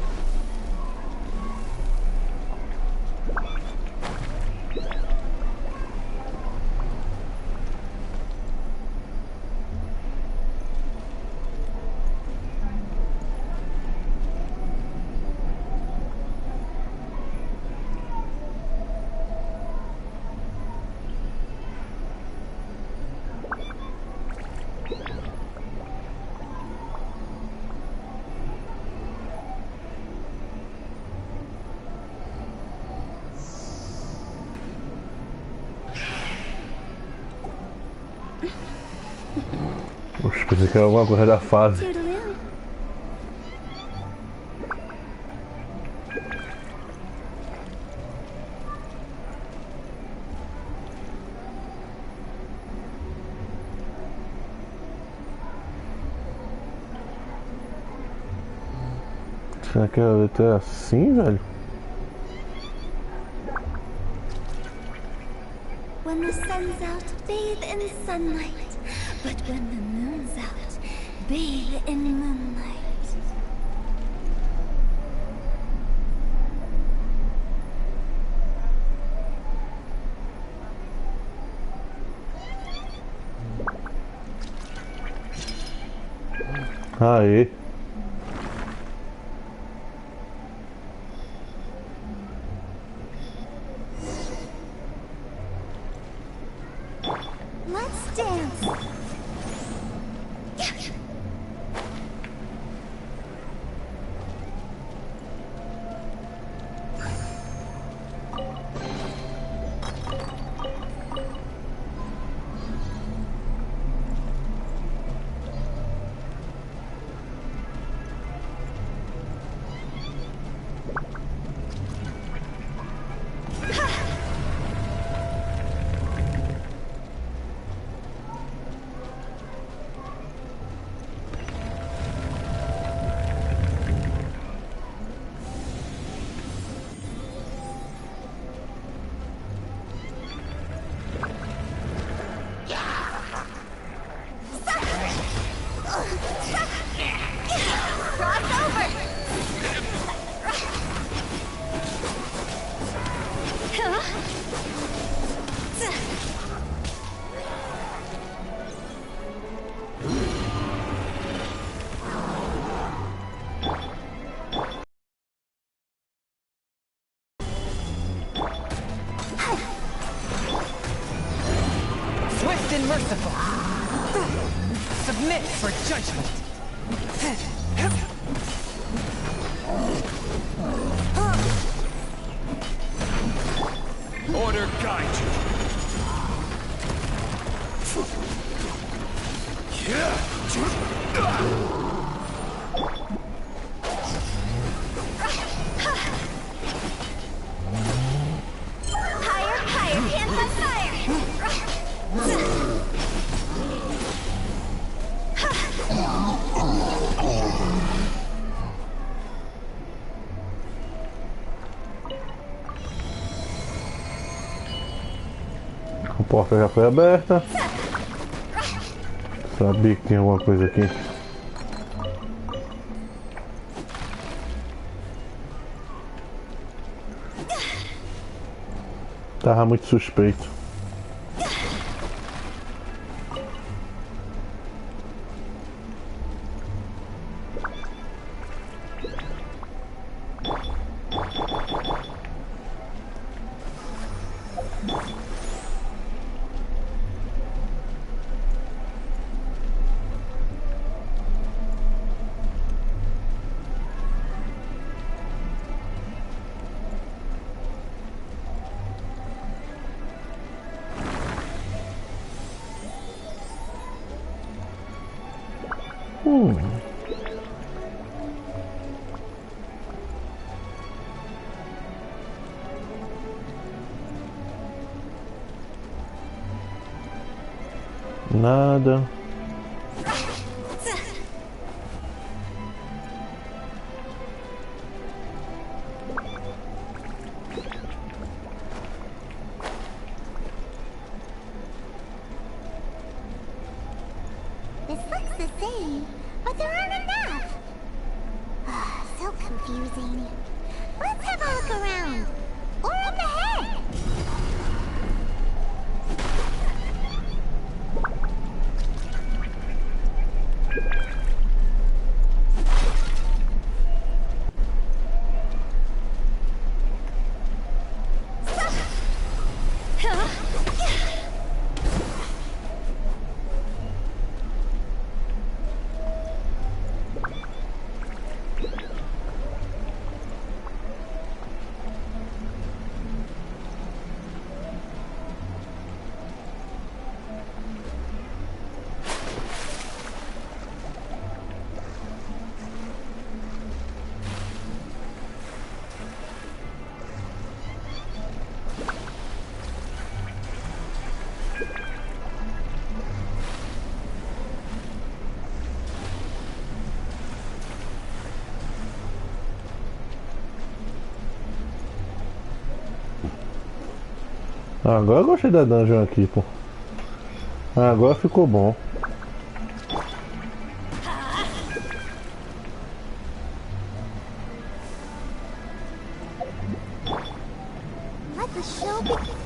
Speaker 1: Oxe, pensei que era alguma coisa da fase. Será que a letra é assim, velho?
Speaker 4: When the sun's out, bathe in sunlight. But when the moon's out, bathe in moonlight.
Speaker 1: Aê.
Speaker 4: Let's dance.
Speaker 13: Swift and merciful. Submit for judgment.
Speaker 10: Order guide you.
Speaker 4: Higher, higher, hands on fire.
Speaker 1: A porta já foi aberta. Sabia que tinha alguma coisa aqui. Tava muito suspeito. Nada.
Speaker 3: This looks the same, but there aren't enough. So confusing. Let's have a look around. Or up ahead.
Speaker 1: Agora eu gostei da dungeon aqui, pô. Agora ficou bom.
Speaker 3: Let the show begin.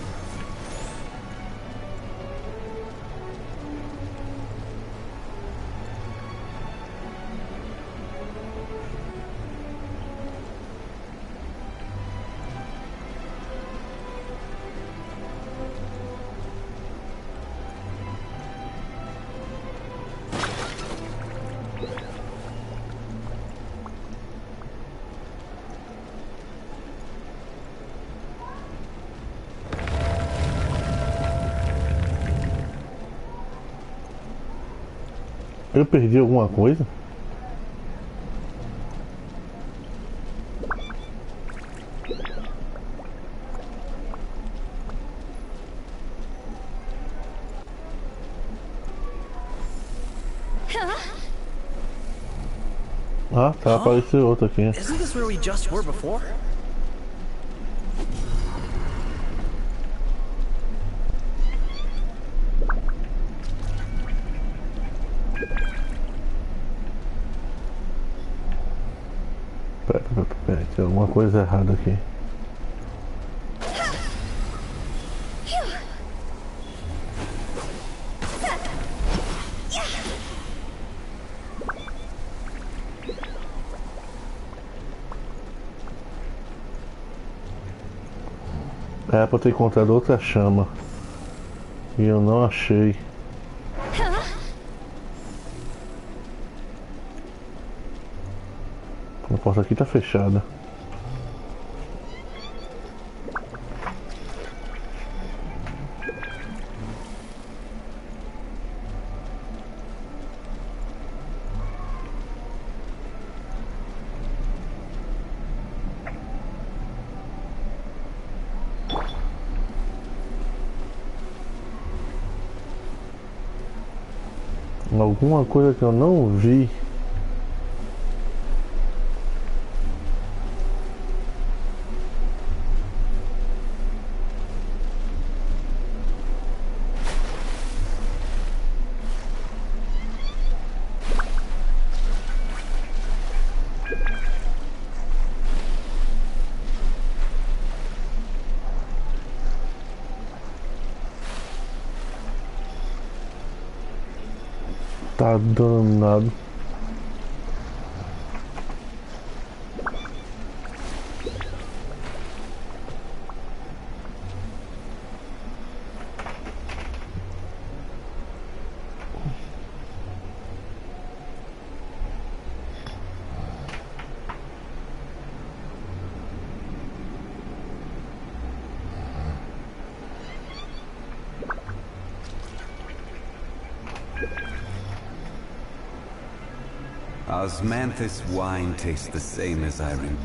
Speaker 1: Eu perdi alguma coisa? Ah, tá, apareceu outro aqui.
Speaker 2: Isn't this where we just were before?
Speaker 1: Pera, tem alguma coisa errada aqui. É pra eu ter encontrado outra chama. E eu não achei. A porta aqui tá fechada. Alguma coisa que eu não vi. Tá danado.
Speaker 11: Osmanthus wine tastes the same as Irene.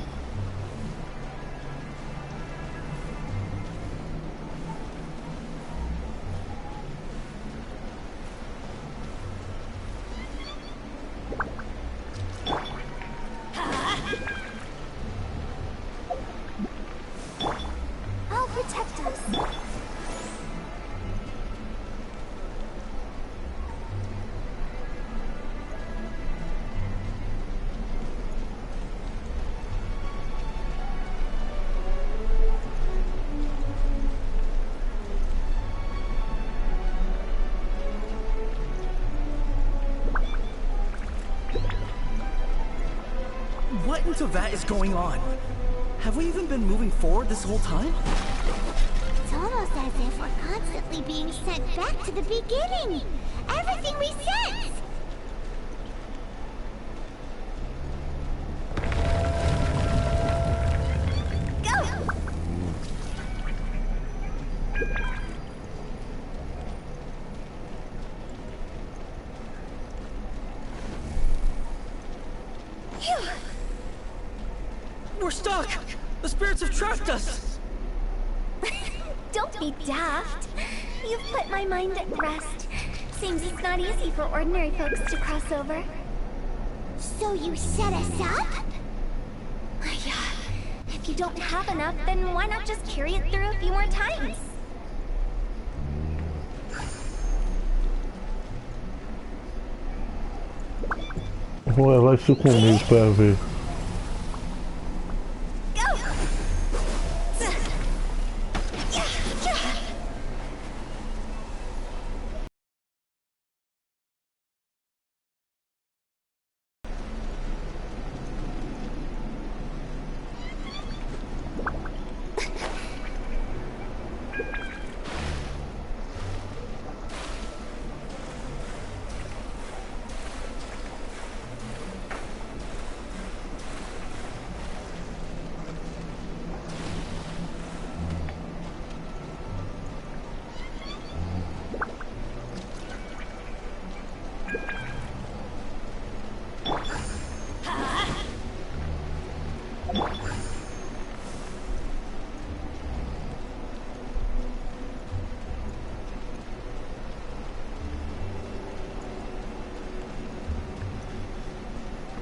Speaker 2: to that is going on? Have we even been moving forward this whole time?
Speaker 3: It's almost as if we're constantly being sent back to the beginning. Everything resets.
Speaker 2: We're stuck! The spirits have trapped us!
Speaker 4: Don't be daft. You've put my mind at rest. Seems it's not easy for ordinary folks to cross over.
Speaker 3: So you set us up?
Speaker 4: Yeah. If you don't have enough, then why not just carry it through a few more times?
Speaker 1: Vou levar isso comigo pra ver.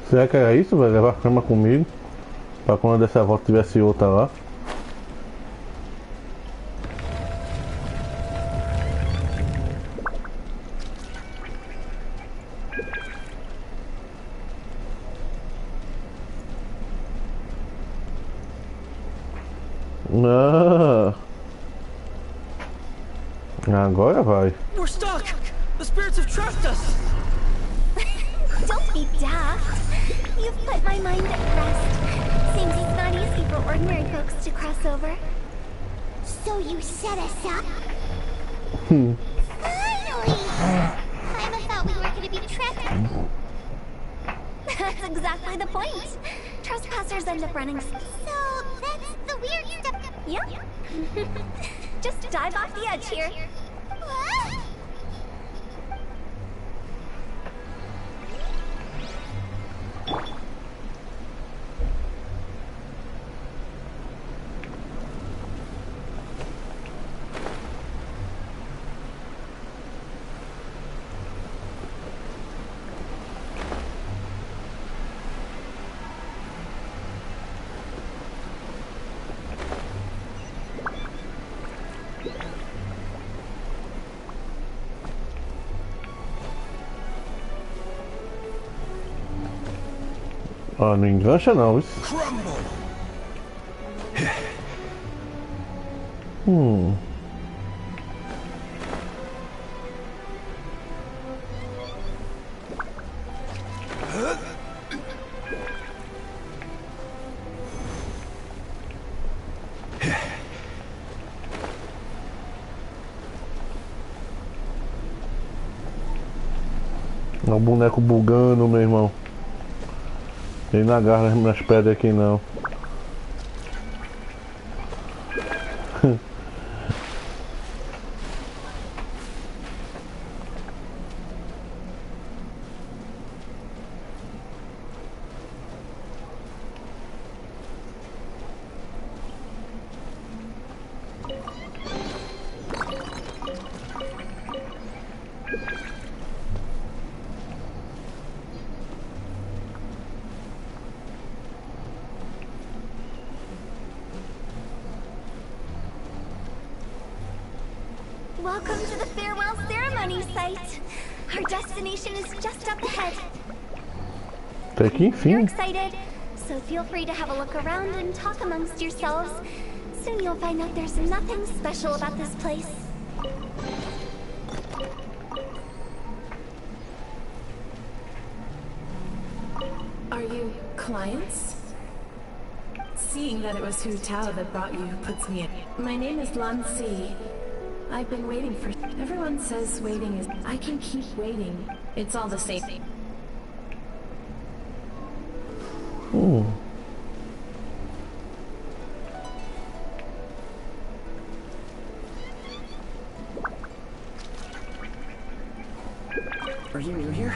Speaker 1: Será que era isso, velho? Levar a cama comigo? Pra quando dessa volta tivesse outra lá. Ah. Agora vai.
Speaker 2: We're stuck! The spirits have trapped us!
Speaker 4: Don't be daft. You've put my mind at rest. Seems it's not easy for ordinary folks to cross over.
Speaker 3: So you set us up? Finally! I thought we were gonna be trapped.
Speaker 4: That's exactly the point. Trespassers end up running.
Speaker 3: So that's the weird stuff.
Speaker 4: Yep. Just dive off the edge here.
Speaker 3: What?
Speaker 1: Ah, não engancha não, isso. É o boneco bugando, meu irmão. Ele não agarra nas pedras aqui não.
Speaker 4: Welcome to the farewell ceremony site. Our destination is just up ahead.
Speaker 1: Até que
Speaker 4: You're
Speaker 1: enfim.
Speaker 4: excited, so feel free to have a look around and talk amongst yourselves. Soon you'll find out there's nothing special about this place.
Speaker 8: Are you clients? seeing that it was Hu Tao that brought you puts me in. My name is Lan Si. I've been waiting for... Everyone says waiting is... I can keep waiting. It's all the same.
Speaker 1: Ooh.
Speaker 14: Are you new here?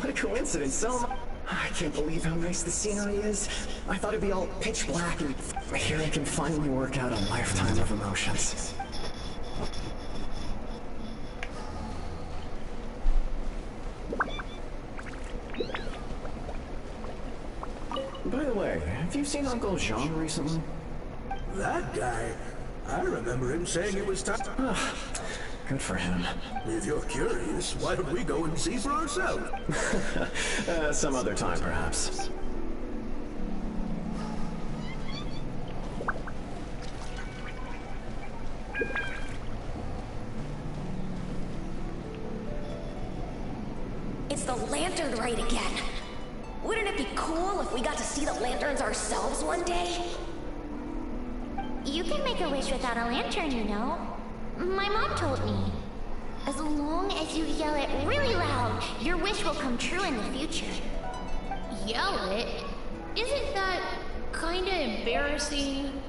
Speaker 14: What a coincidence, so am I can't believe how nice the scenery is. I thought it'd be all pitch black, and here I can finally work out a lifetime of emotions. By the way, have you seen Uncle Jean recently?
Speaker 10: That guy? I remember him saying it was time.
Speaker 14: Good for him.
Speaker 10: If you're curious, why don't we go and see for ourselves?
Speaker 14: Some other time, perhaps.
Speaker 15: It's the lantern rite again. Wouldn't it be cool if we got to see the lanterns ourselves one day?
Speaker 3: You can make a wish without a lantern, you know. My mom told me. As long as you yell it really loud, your wish will come true in the future.
Speaker 5: Yell it? Isn't that kinda embarrassing?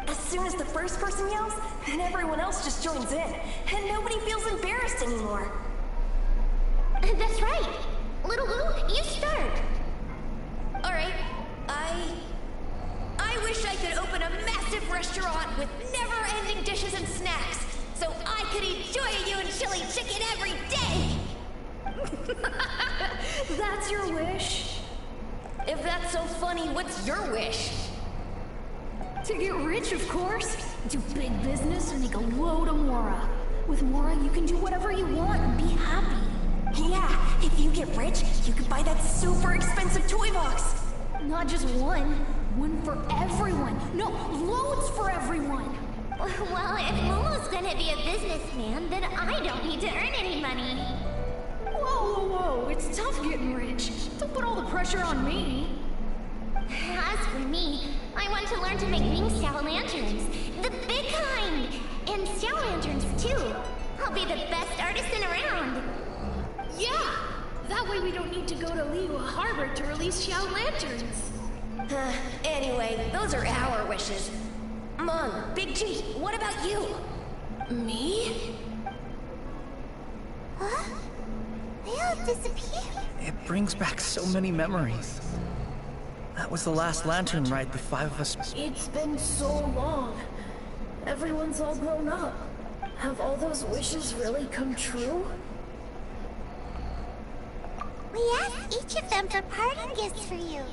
Speaker 15: As soon as the first person yells, then everyone else just joins in, and nobody feels embarrassed anymore.
Speaker 3: That's right. Little Lou, you start.
Speaker 15: Alright, I wish I could open a massive restaurant with never-ending dishes and snacks, so I could eat Joy and chili chicken every day!
Speaker 8: That's your wish?
Speaker 15: If that's so funny, what's your wish?
Speaker 5: To get rich, of course. Do big business and make a load of Mora. With Mora, you can do whatever you want and be happy.
Speaker 15: Yeah, if you get rich, you could buy that super expensive toy box.
Speaker 5: Not just one. One for everyone. No, loads for everyone.
Speaker 3: Well, if Momo's gonna be a businessman, then I don't need to earn any money.
Speaker 5: Whoa. It's tough getting rich. Don't put all the pressure on me.
Speaker 3: As for me, I want to learn to make wing Xiao lanterns. The big kind! And Xiao lanterns, too. I'll be the best artisan around.
Speaker 5: Yeah! That way we don't need to go to Liyue Harbor to release Xiao lanterns.
Speaker 15: Anyway, those are our wishes. Mom, Big G, what about you?
Speaker 5: Me?
Speaker 3: Huh? They all disappeared.
Speaker 2: It brings back so many memories. That was the last lantern ride the five of us...
Speaker 8: It's been so long. Everyone's all grown up. Have all those wishes really come true?
Speaker 3: We asked each of them for parting gifts for you.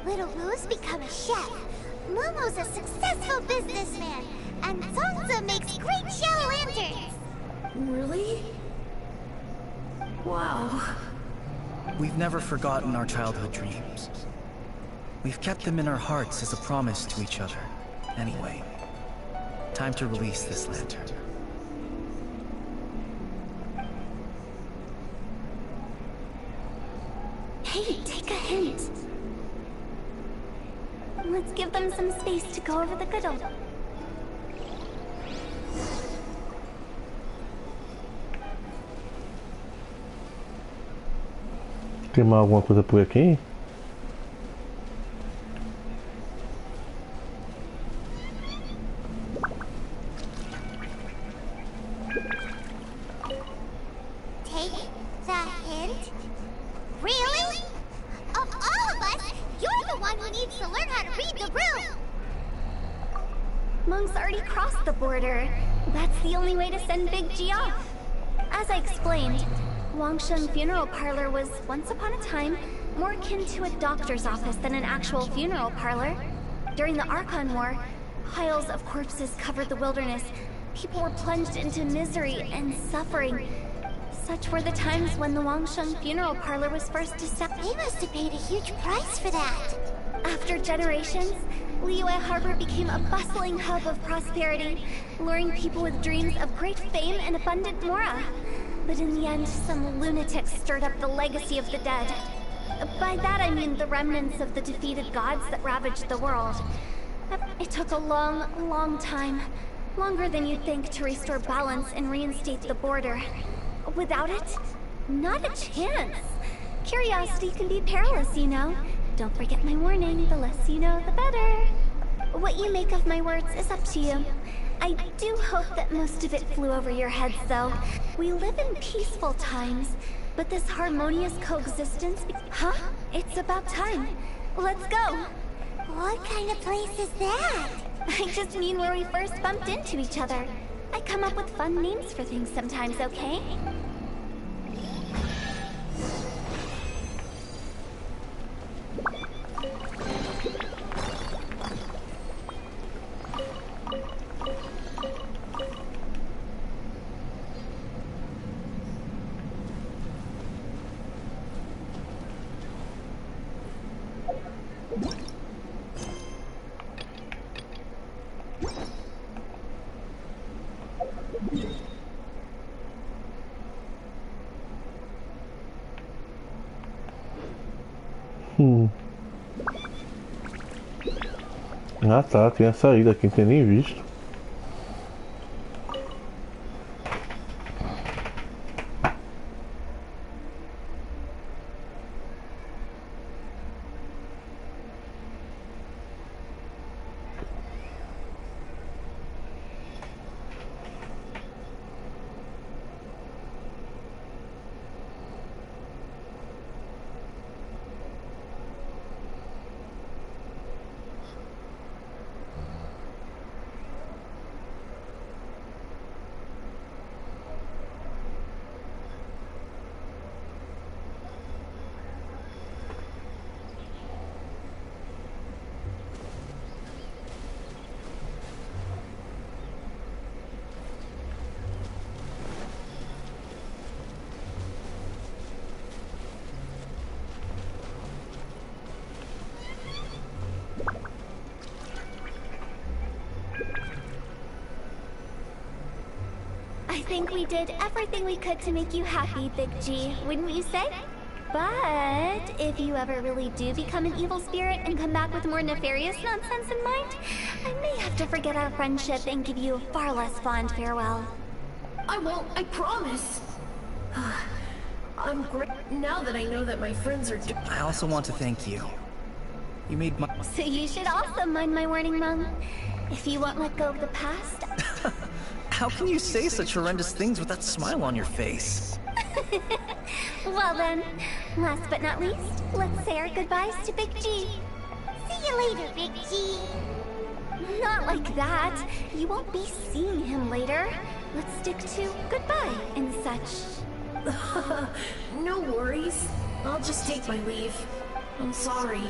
Speaker 3: Little Lou's become a chef. Momo's a successful businessman. And Zongza makes great Xiao lanterns.
Speaker 8: Really? Wow.
Speaker 2: We've never forgotten our childhood dreams. We've kept them in our hearts as a promise to each other. Anyway, time to release this lantern.
Speaker 4: Hey, take a hint. Let's give them some space to go over the good old...
Speaker 1: Tem mais alguma coisa por aqui?
Speaker 3: Take the hint? Really? Of all of us, you're the one who needs to learn how to read the room!
Speaker 4: Monk's already crossed the border. That's the only way to send Big G off. As I explained, Wangshan Funeral Parlor was, once upon a time, more akin to a doctor's office than an actual funeral parlor. During the Archon War, piles of corpses covered the wilderness. People were plunged into misery and suffering. Such were the times when the Wangshan Funeral Parlor was first established.
Speaker 3: They must have paid a huge price for that.
Speaker 4: After generations, Liyue Harbor became a bustling hub of prosperity, luring people with dreams of great fame and abundant mora. But in the end, some lunatics stirred up the legacy of the dead. By that I mean the remnants of the defeated gods that ravaged the world. It took a long, long time. Longer than you'd think to restore balance and reinstate the border. Without it, not a chance. Curiosity can be perilous, you know. Don't forget my warning, the less you know, the better. What you make of my words is up to you. I do hope that most of it flew over your heads, though. We live in peaceful times, but this harmonious coexistence... Huh? It's about time. Let's go.
Speaker 3: What kind of place is that?
Speaker 4: I just mean where we first bumped into each other. I come up with fun names for things sometimes, okay?
Speaker 1: Ah tá, tem a saída aqui, não tem nem visto.
Speaker 4: I think we did everything we could to make you happy, Big G, wouldn't you say? But if you ever really do become an evil spirit and come back with more nefarious nonsense in mind, I may have to forget our friendship and give you a far less fond farewell.
Speaker 8: I won't, I promise. I'm great now that I know that my friends are
Speaker 2: I also want to thank you. You made my...
Speaker 4: So you should also mind my warning, Mom. If you won't let go of the past...
Speaker 2: How can you say such horrendous things with that smile on your face?
Speaker 4: Well then, last but not least, let's say our goodbyes to Big G.
Speaker 3: See you later, Big G.
Speaker 4: Not like that. You won't be seeing him later. Let's stick to goodbye and such.
Speaker 8: No worries. I'll just take my leave. I'm sorry.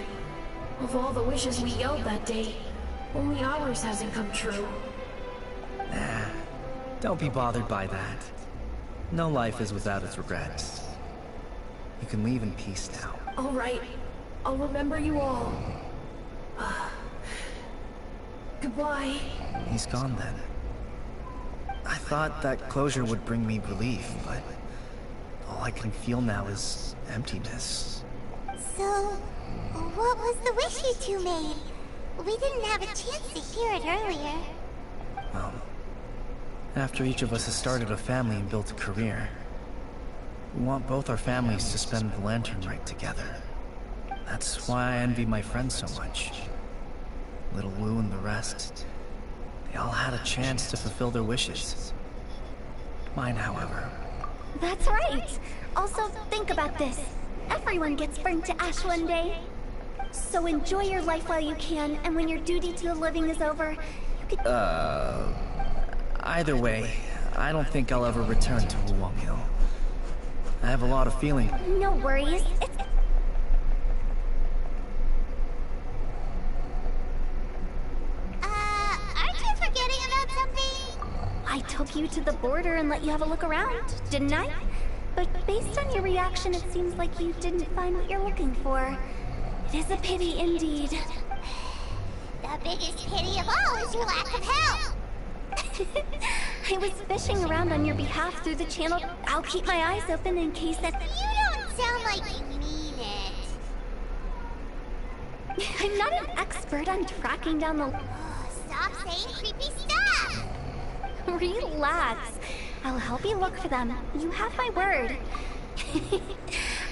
Speaker 8: Of all the wishes we yelled that day, only ours hasn't come true.
Speaker 2: Nah, don't be bothered by that. No life is without its regrets. You can leave in peace now.
Speaker 8: All right. I'll remember you all. Goodbye.
Speaker 2: He's gone then. I thought that closure would bring me relief, but all I can feel now is emptiness.
Speaker 3: So, what was the wish you two made? We didn't have a chance to hear it earlier.
Speaker 2: Well, after each of us has started a family and built a career, we want both our families to spend the Lantern Rite together. That's why I envy my friends so much. Little Wu and the rest, they all had a chance to fulfill their wishes. Mine, however.
Speaker 4: That's right. Also, think about this. Everyone gets burned to ash one day. So enjoy your life while you can, and when your duty to the living is over, you can...
Speaker 2: Either way, I don't think I'll ever return to Wuwang Hill. I have a lot of feeling.
Speaker 4: No worries.
Speaker 3: Aren't you forgetting about something?
Speaker 4: I took you to the border and let you have a look around, didn't I? But based on your reaction, it seems like you didn't find what you're looking for. It is a pity indeed.
Speaker 3: The biggest pity of all is your lack of help.
Speaker 4: I was fishing around on your behalf through the channel. I'll keep my eyes open in case that...
Speaker 3: You don't sound like you mean it.
Speaker 4: I'm not an expert on tracking down the...
Speaker 3: Stop saying creepy stuff!
Speaker 4: Relax. I'll help you look for them. You have my word.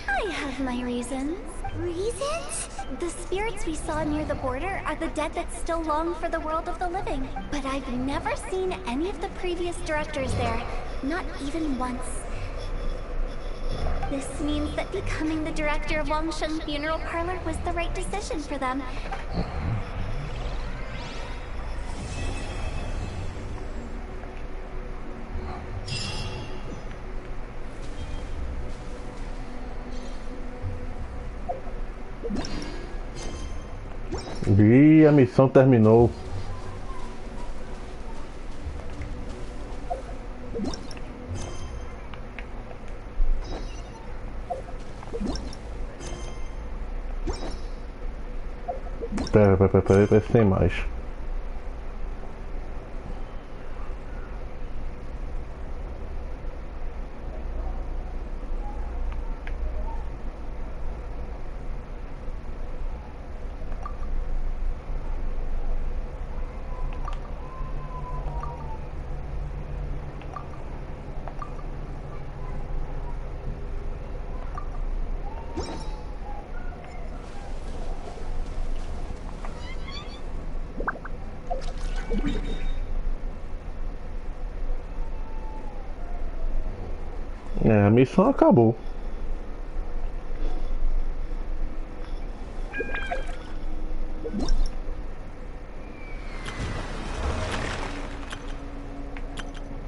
Speaker 4: I have my reasons.
Speaker 3: Reasons?
Speaker 4: The spirits we saw near the border are the dead that still long for the world of the living. But I've never seen any of the previous directors there. Not even once. This means that becoming the director of Wangsheng Funeral Parlor was the right decision for them.
Speaker 1: E a missão terminou. Pera, parece que tem mais. É, a missão acabou.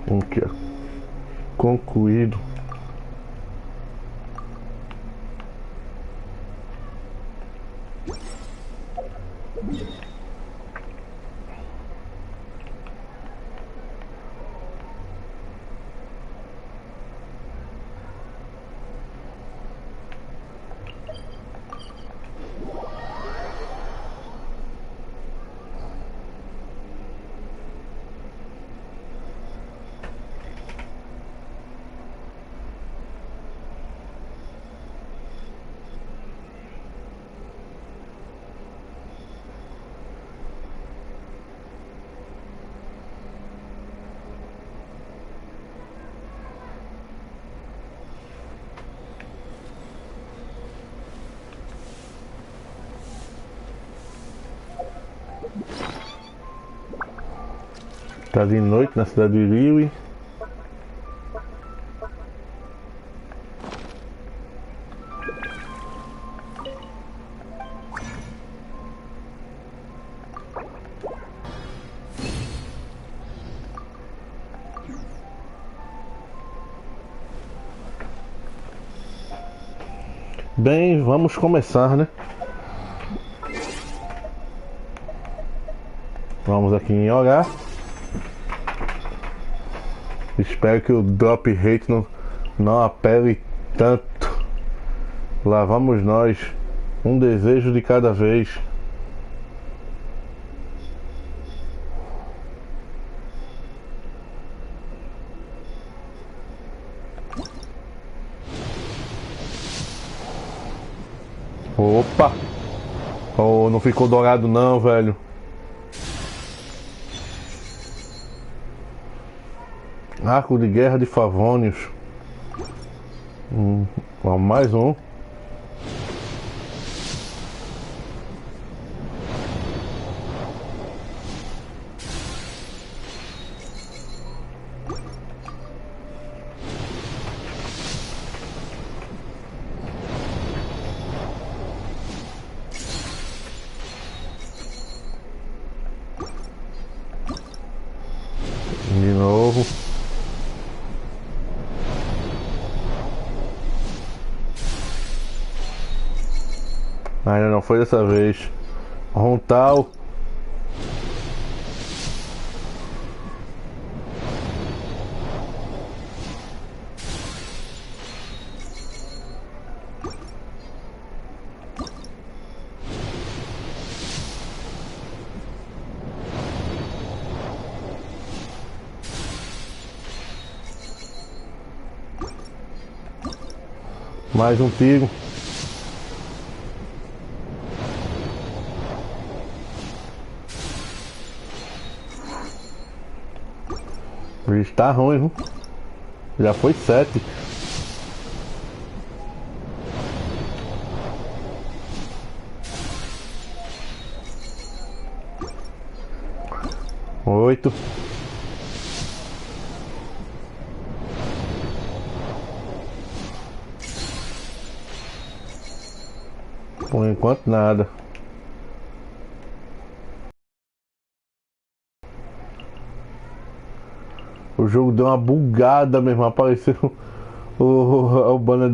Speaker 1: Aqui, ó. Concluído. Tá de noite na cidade de Liu. Bem, vamos começar, né? Vamos aqui em olhar. Espero que o drop rate não apele tanto. Lá vamos nós. Um desejo de cada vez. Opa! Oh, não ficou dourado não, velho. Arco de guerra de Favônios. Mais um. De novo. Ainda não foi dessa vez. Rontal. Mais um tiro. Está ruim, viu? Já foi 7. Oito. Por enquanto nada. O jogo deu uma bugada mesmo, apareceu o banner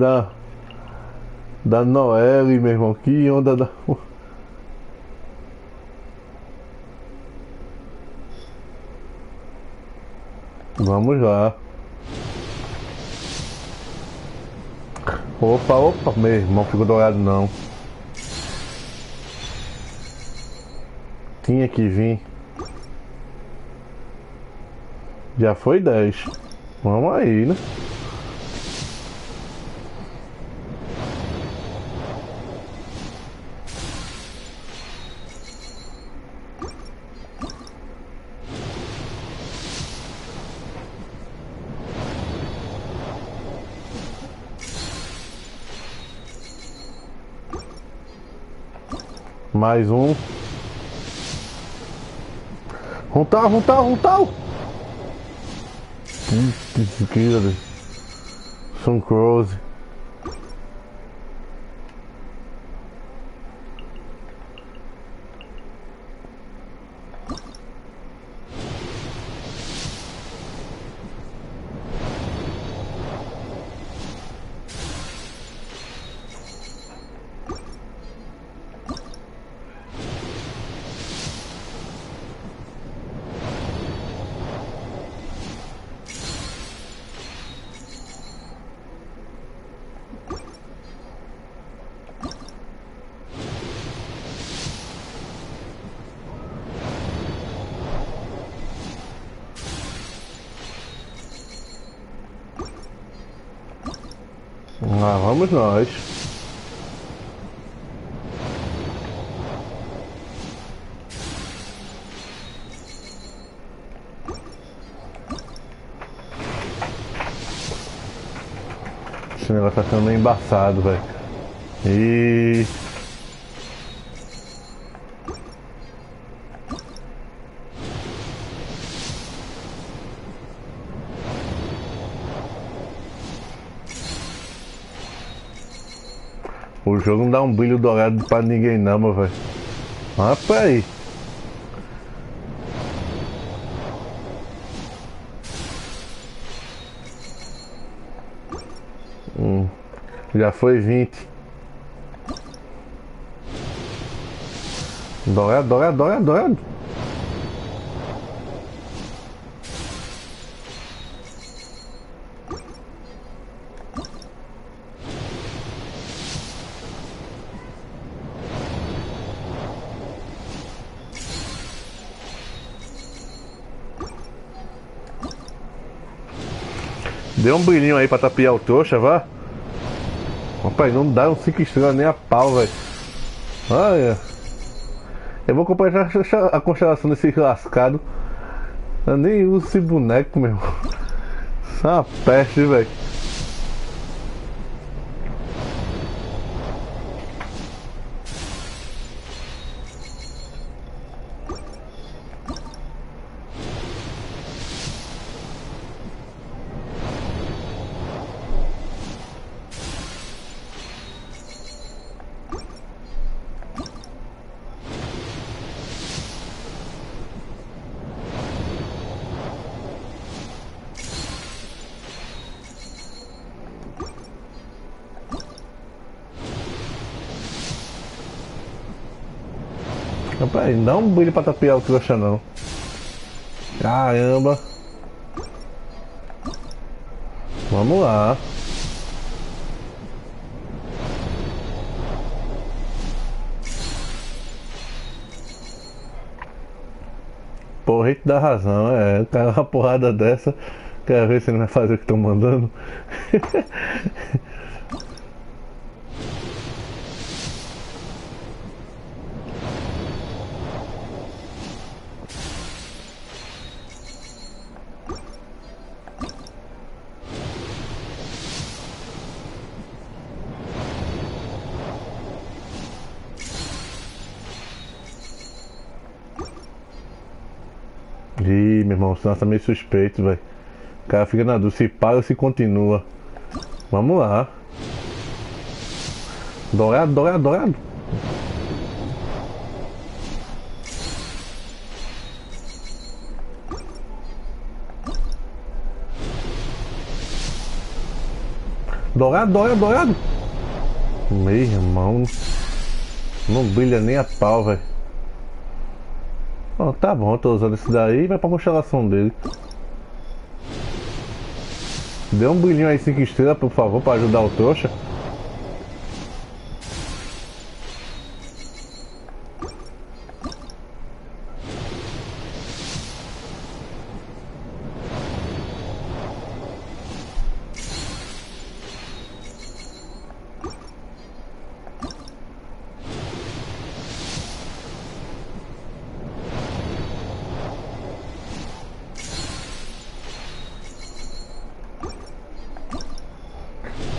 Speaker 1: da Noelle, meu irmão. Que onda da... Vamos lá. Opa, opa, meu irmão, ficou dourado não. Tinha que vir. Já foi 10. Vamos aí, né? Mais um. Runtal, runtal, runtal! Que São Close. Lá vamos nós. Esse negócio tá sendo meio embaçado, velho. E... o jogo não dá um brilho dourado pra ninguém não, meu velho. Rapaz aí. Já foi 20. Dourado, dourado, dourado, dourado. Dê um brilhinho aí pra tapiar o trouxa, vá. Rapaz, não dá um 5 estrelas nem a pau, velho. Olha. Eu vou comprar a constelação desse lascado. Eu nem uso esse boneco, meu. Isso é uma peste, velho. Rapaz, não dá um brilho pra tapiar o trouxa não. Caramba. Vamos lá. Porra, te dá razão, é. O cara, uma porrada dessa. Quer ver se ele vai fazer o que estão mandando? Ih, meu irmão, senão tá meio suspeito, velho. O cara fica na dúvida se para ou se continua. Vamos lá. Dourado, dourado, dourado. Dourado, dourado, dourado. Meu irmão. Não brilha nem a pau, velho. Oh, tá bom, eu tô usando esse daí e vai pra constelação dele. Dê um brilhinho aí 5 estrelas, por favor, pra ajudar o trouxa.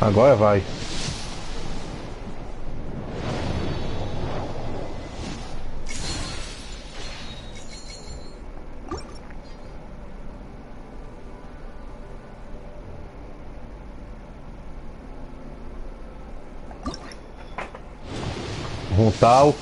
Speaker 1: Agora vai. Um tal.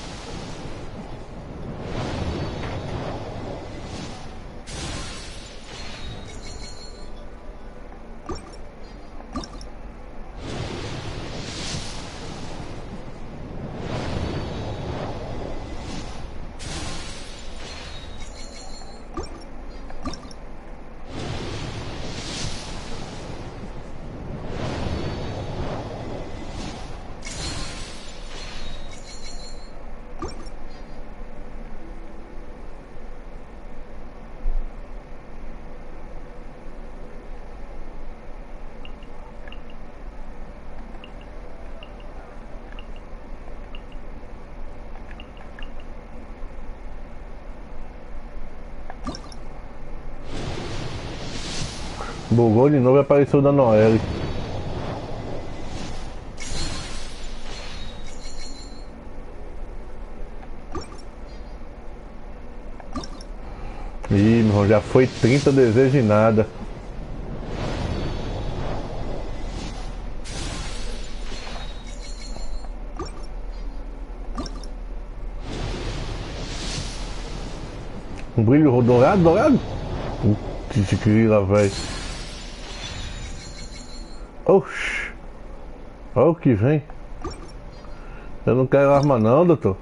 Speaker 1: Bugou de novo e apareceu da Noelle. Ih, meu irmão, já foi 30 desejos e nada. Um brilho dourado, dourado? Putz, grila, velho. Oxi. Olha o que vem. Eu não quero arma não, doutor.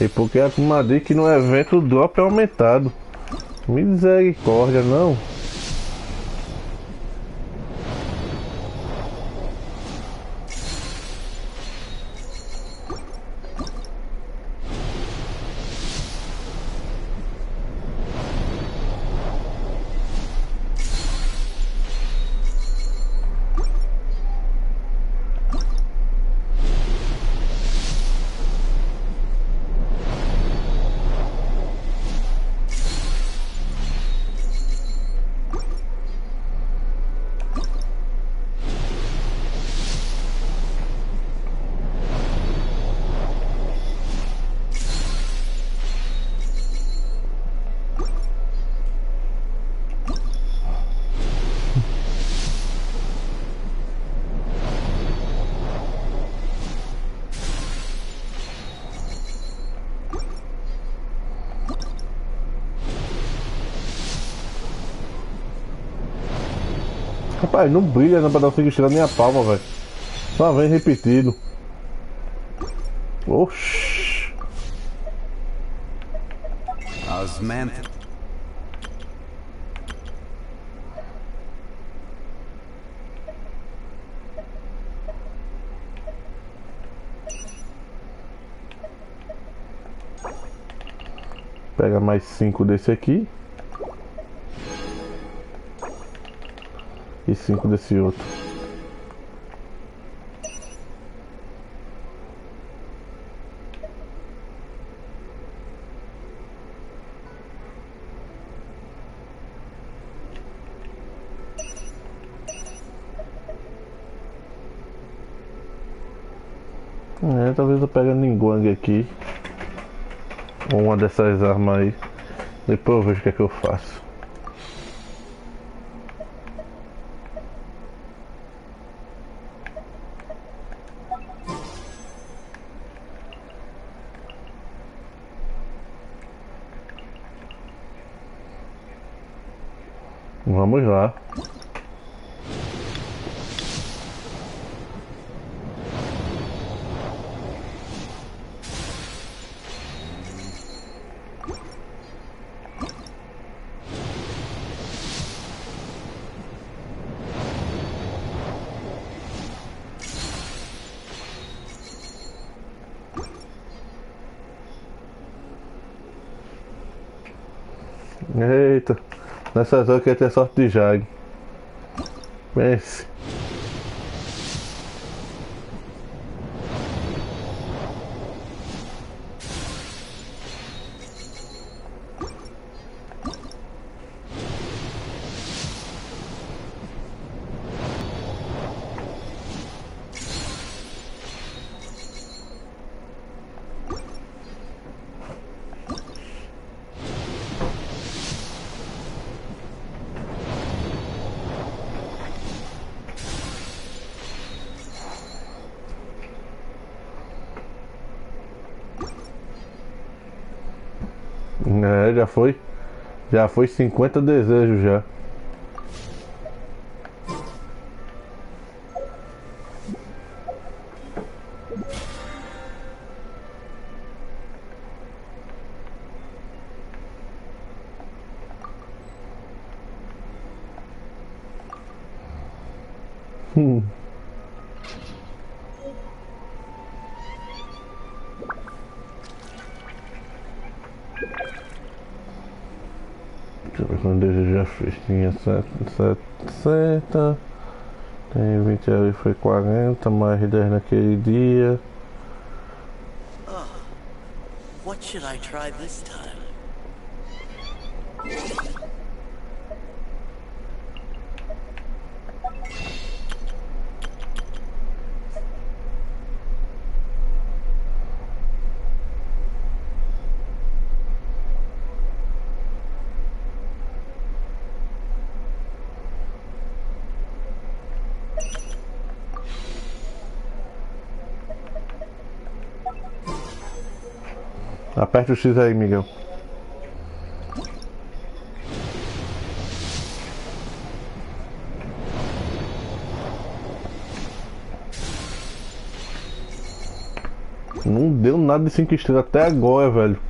Speaker 1: E porque a turma diz que no evento o drop é aumentado. Misericórdia, não. Rapaz, não brilha não pra dar 5 estrelas nem a palma, velho. Só vem repetido. Oxi. Pega mais 5 desse aqui. E 5 desse outro. Talvez eu pegue a Ningguang aqui. Ou uma dessas armas aí. Depois eu vejo o que é que eu faço. Vamos lá. Eita, nessas horas eu queria ter sorte de Jag. Pense. Já foi 50 desejos já. Deixa eu ver quando eu já fiz. Tinha 60. Tem 20 ali, foi 40, mais 10 naquele dia.
Speaker 16: What should I try this time?
Speaker 1: Aperte o X aí, Miguel. Não deu nada de 5 estrelas até agora, velho.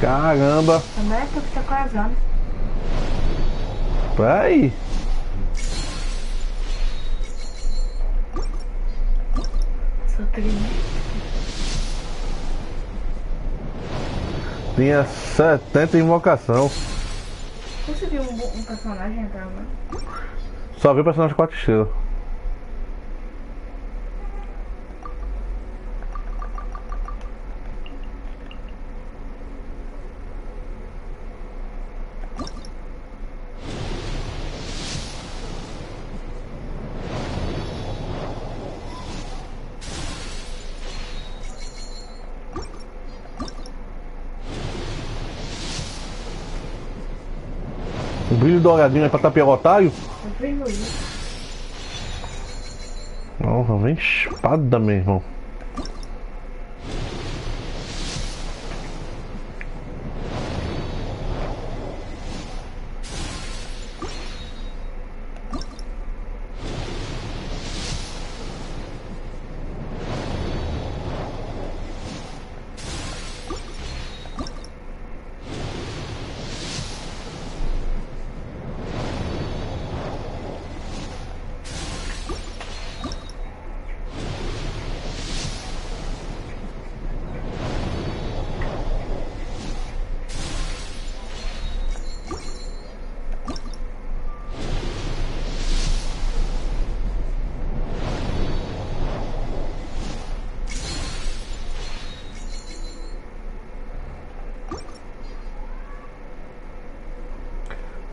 Speaker 1: Caramba.
Speaker 17: Também é tu que tá coisando.
Speaker 1: Vai.
Speaker 17: Sou triste.
Speaker 1: Tinha 70 invocação.
Speaker 17: Você viu um personagem entrar, né?
Speaker 1: Só vi o personagem 4 estrelas. O brilho douradinho é pra tapar otário? Nossa, vem espada, meu irmão.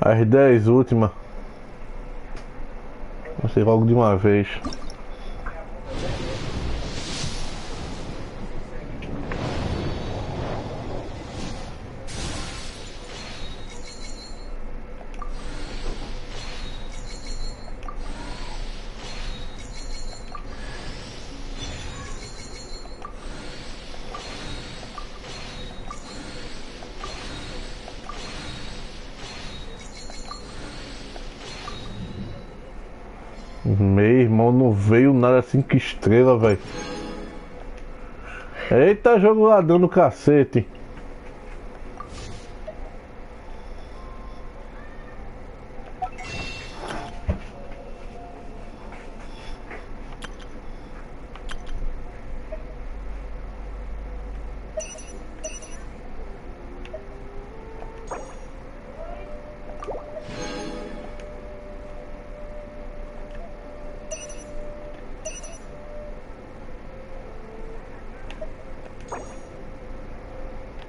Speaker 1: As 10 últimas. Vou ser logo de uma vez. Meu irmão, não veio nada 5 estrelas, velho. Eita, jogo ladrão do cacete.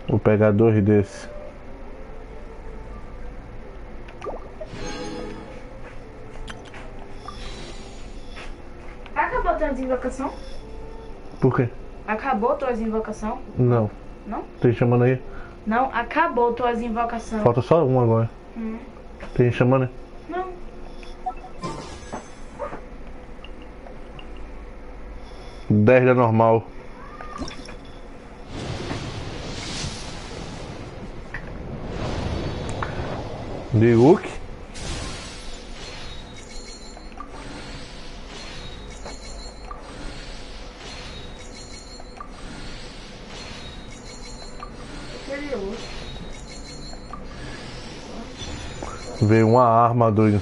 Speaker 1: Vou pegar 2 desses.
Speaker 17: Acabou tuas invocação?
Speaker 1: Por quê?
Speaker 17: Acabou tuas invocação?
Speaker 1: Não.
Speaker 17: Não?
Speaker 1: Tem gente chamando aí?
Speaker 17: Não, acabou tuas invocação.
Speaker 1: Falta só um agora. Tem gente chamando aí?
Speaker 17: Não.
Speaker 1: Dez da normal. De Luke. Veio uma arma, doido.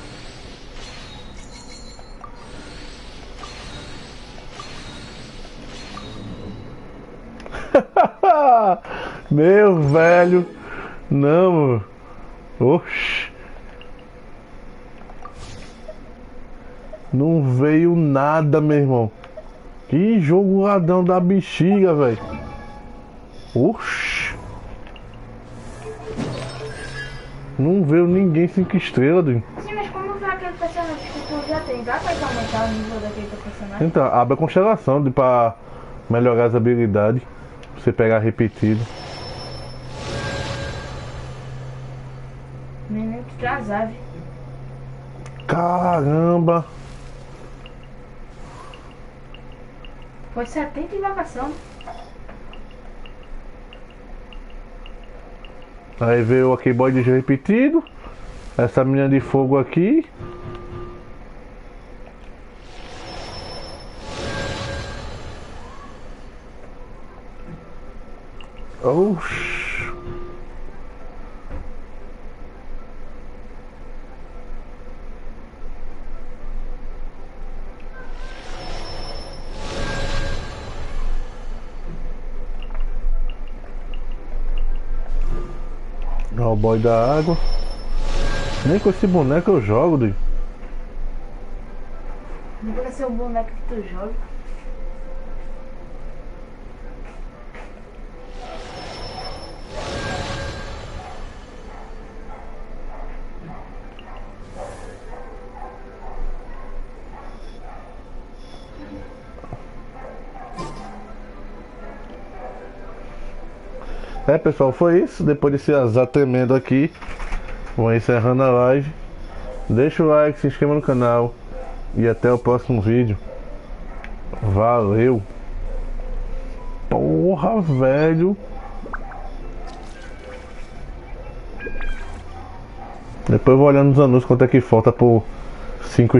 Speaker 1: Meu velho. Não. Oxi. Não veio nada, meu irmão. Que jogo ladrão da bexiga, velho. Oxi. Não veio ninguém 5 estrelas, doido.
Speaker 17: Sim, mas como vai aquele personagem que tu já tem? Dá pra aumentar o nível daquele teu personagem?
Speaker 1: Então, abre a constelação pra melhorar as habilidades. Pra você pegar repetido.
Speaker 17: Nem tu traz ave.
Speaker 1: Caramba.
Speaker 17: Foi 70 invocação.
Speaker 1: Aí veio aqui boy de repetido. Essa menina de fogo aqui. Oxi. Ó, o boy da água. Nem com esse boneco eu jogo, doido.
Speaker 17: Não vai ser um boneco que tu joga.
Speaker 1: É, pessoal, foi isso. Depois desse azar tremendo aqui, vou encerrando a live. Deixa o like, se inscreva no canal e até o próximo vídeo. Valeu. Porra, velho. Depois eu vou olhando nos anúncios quanto é que falta por 5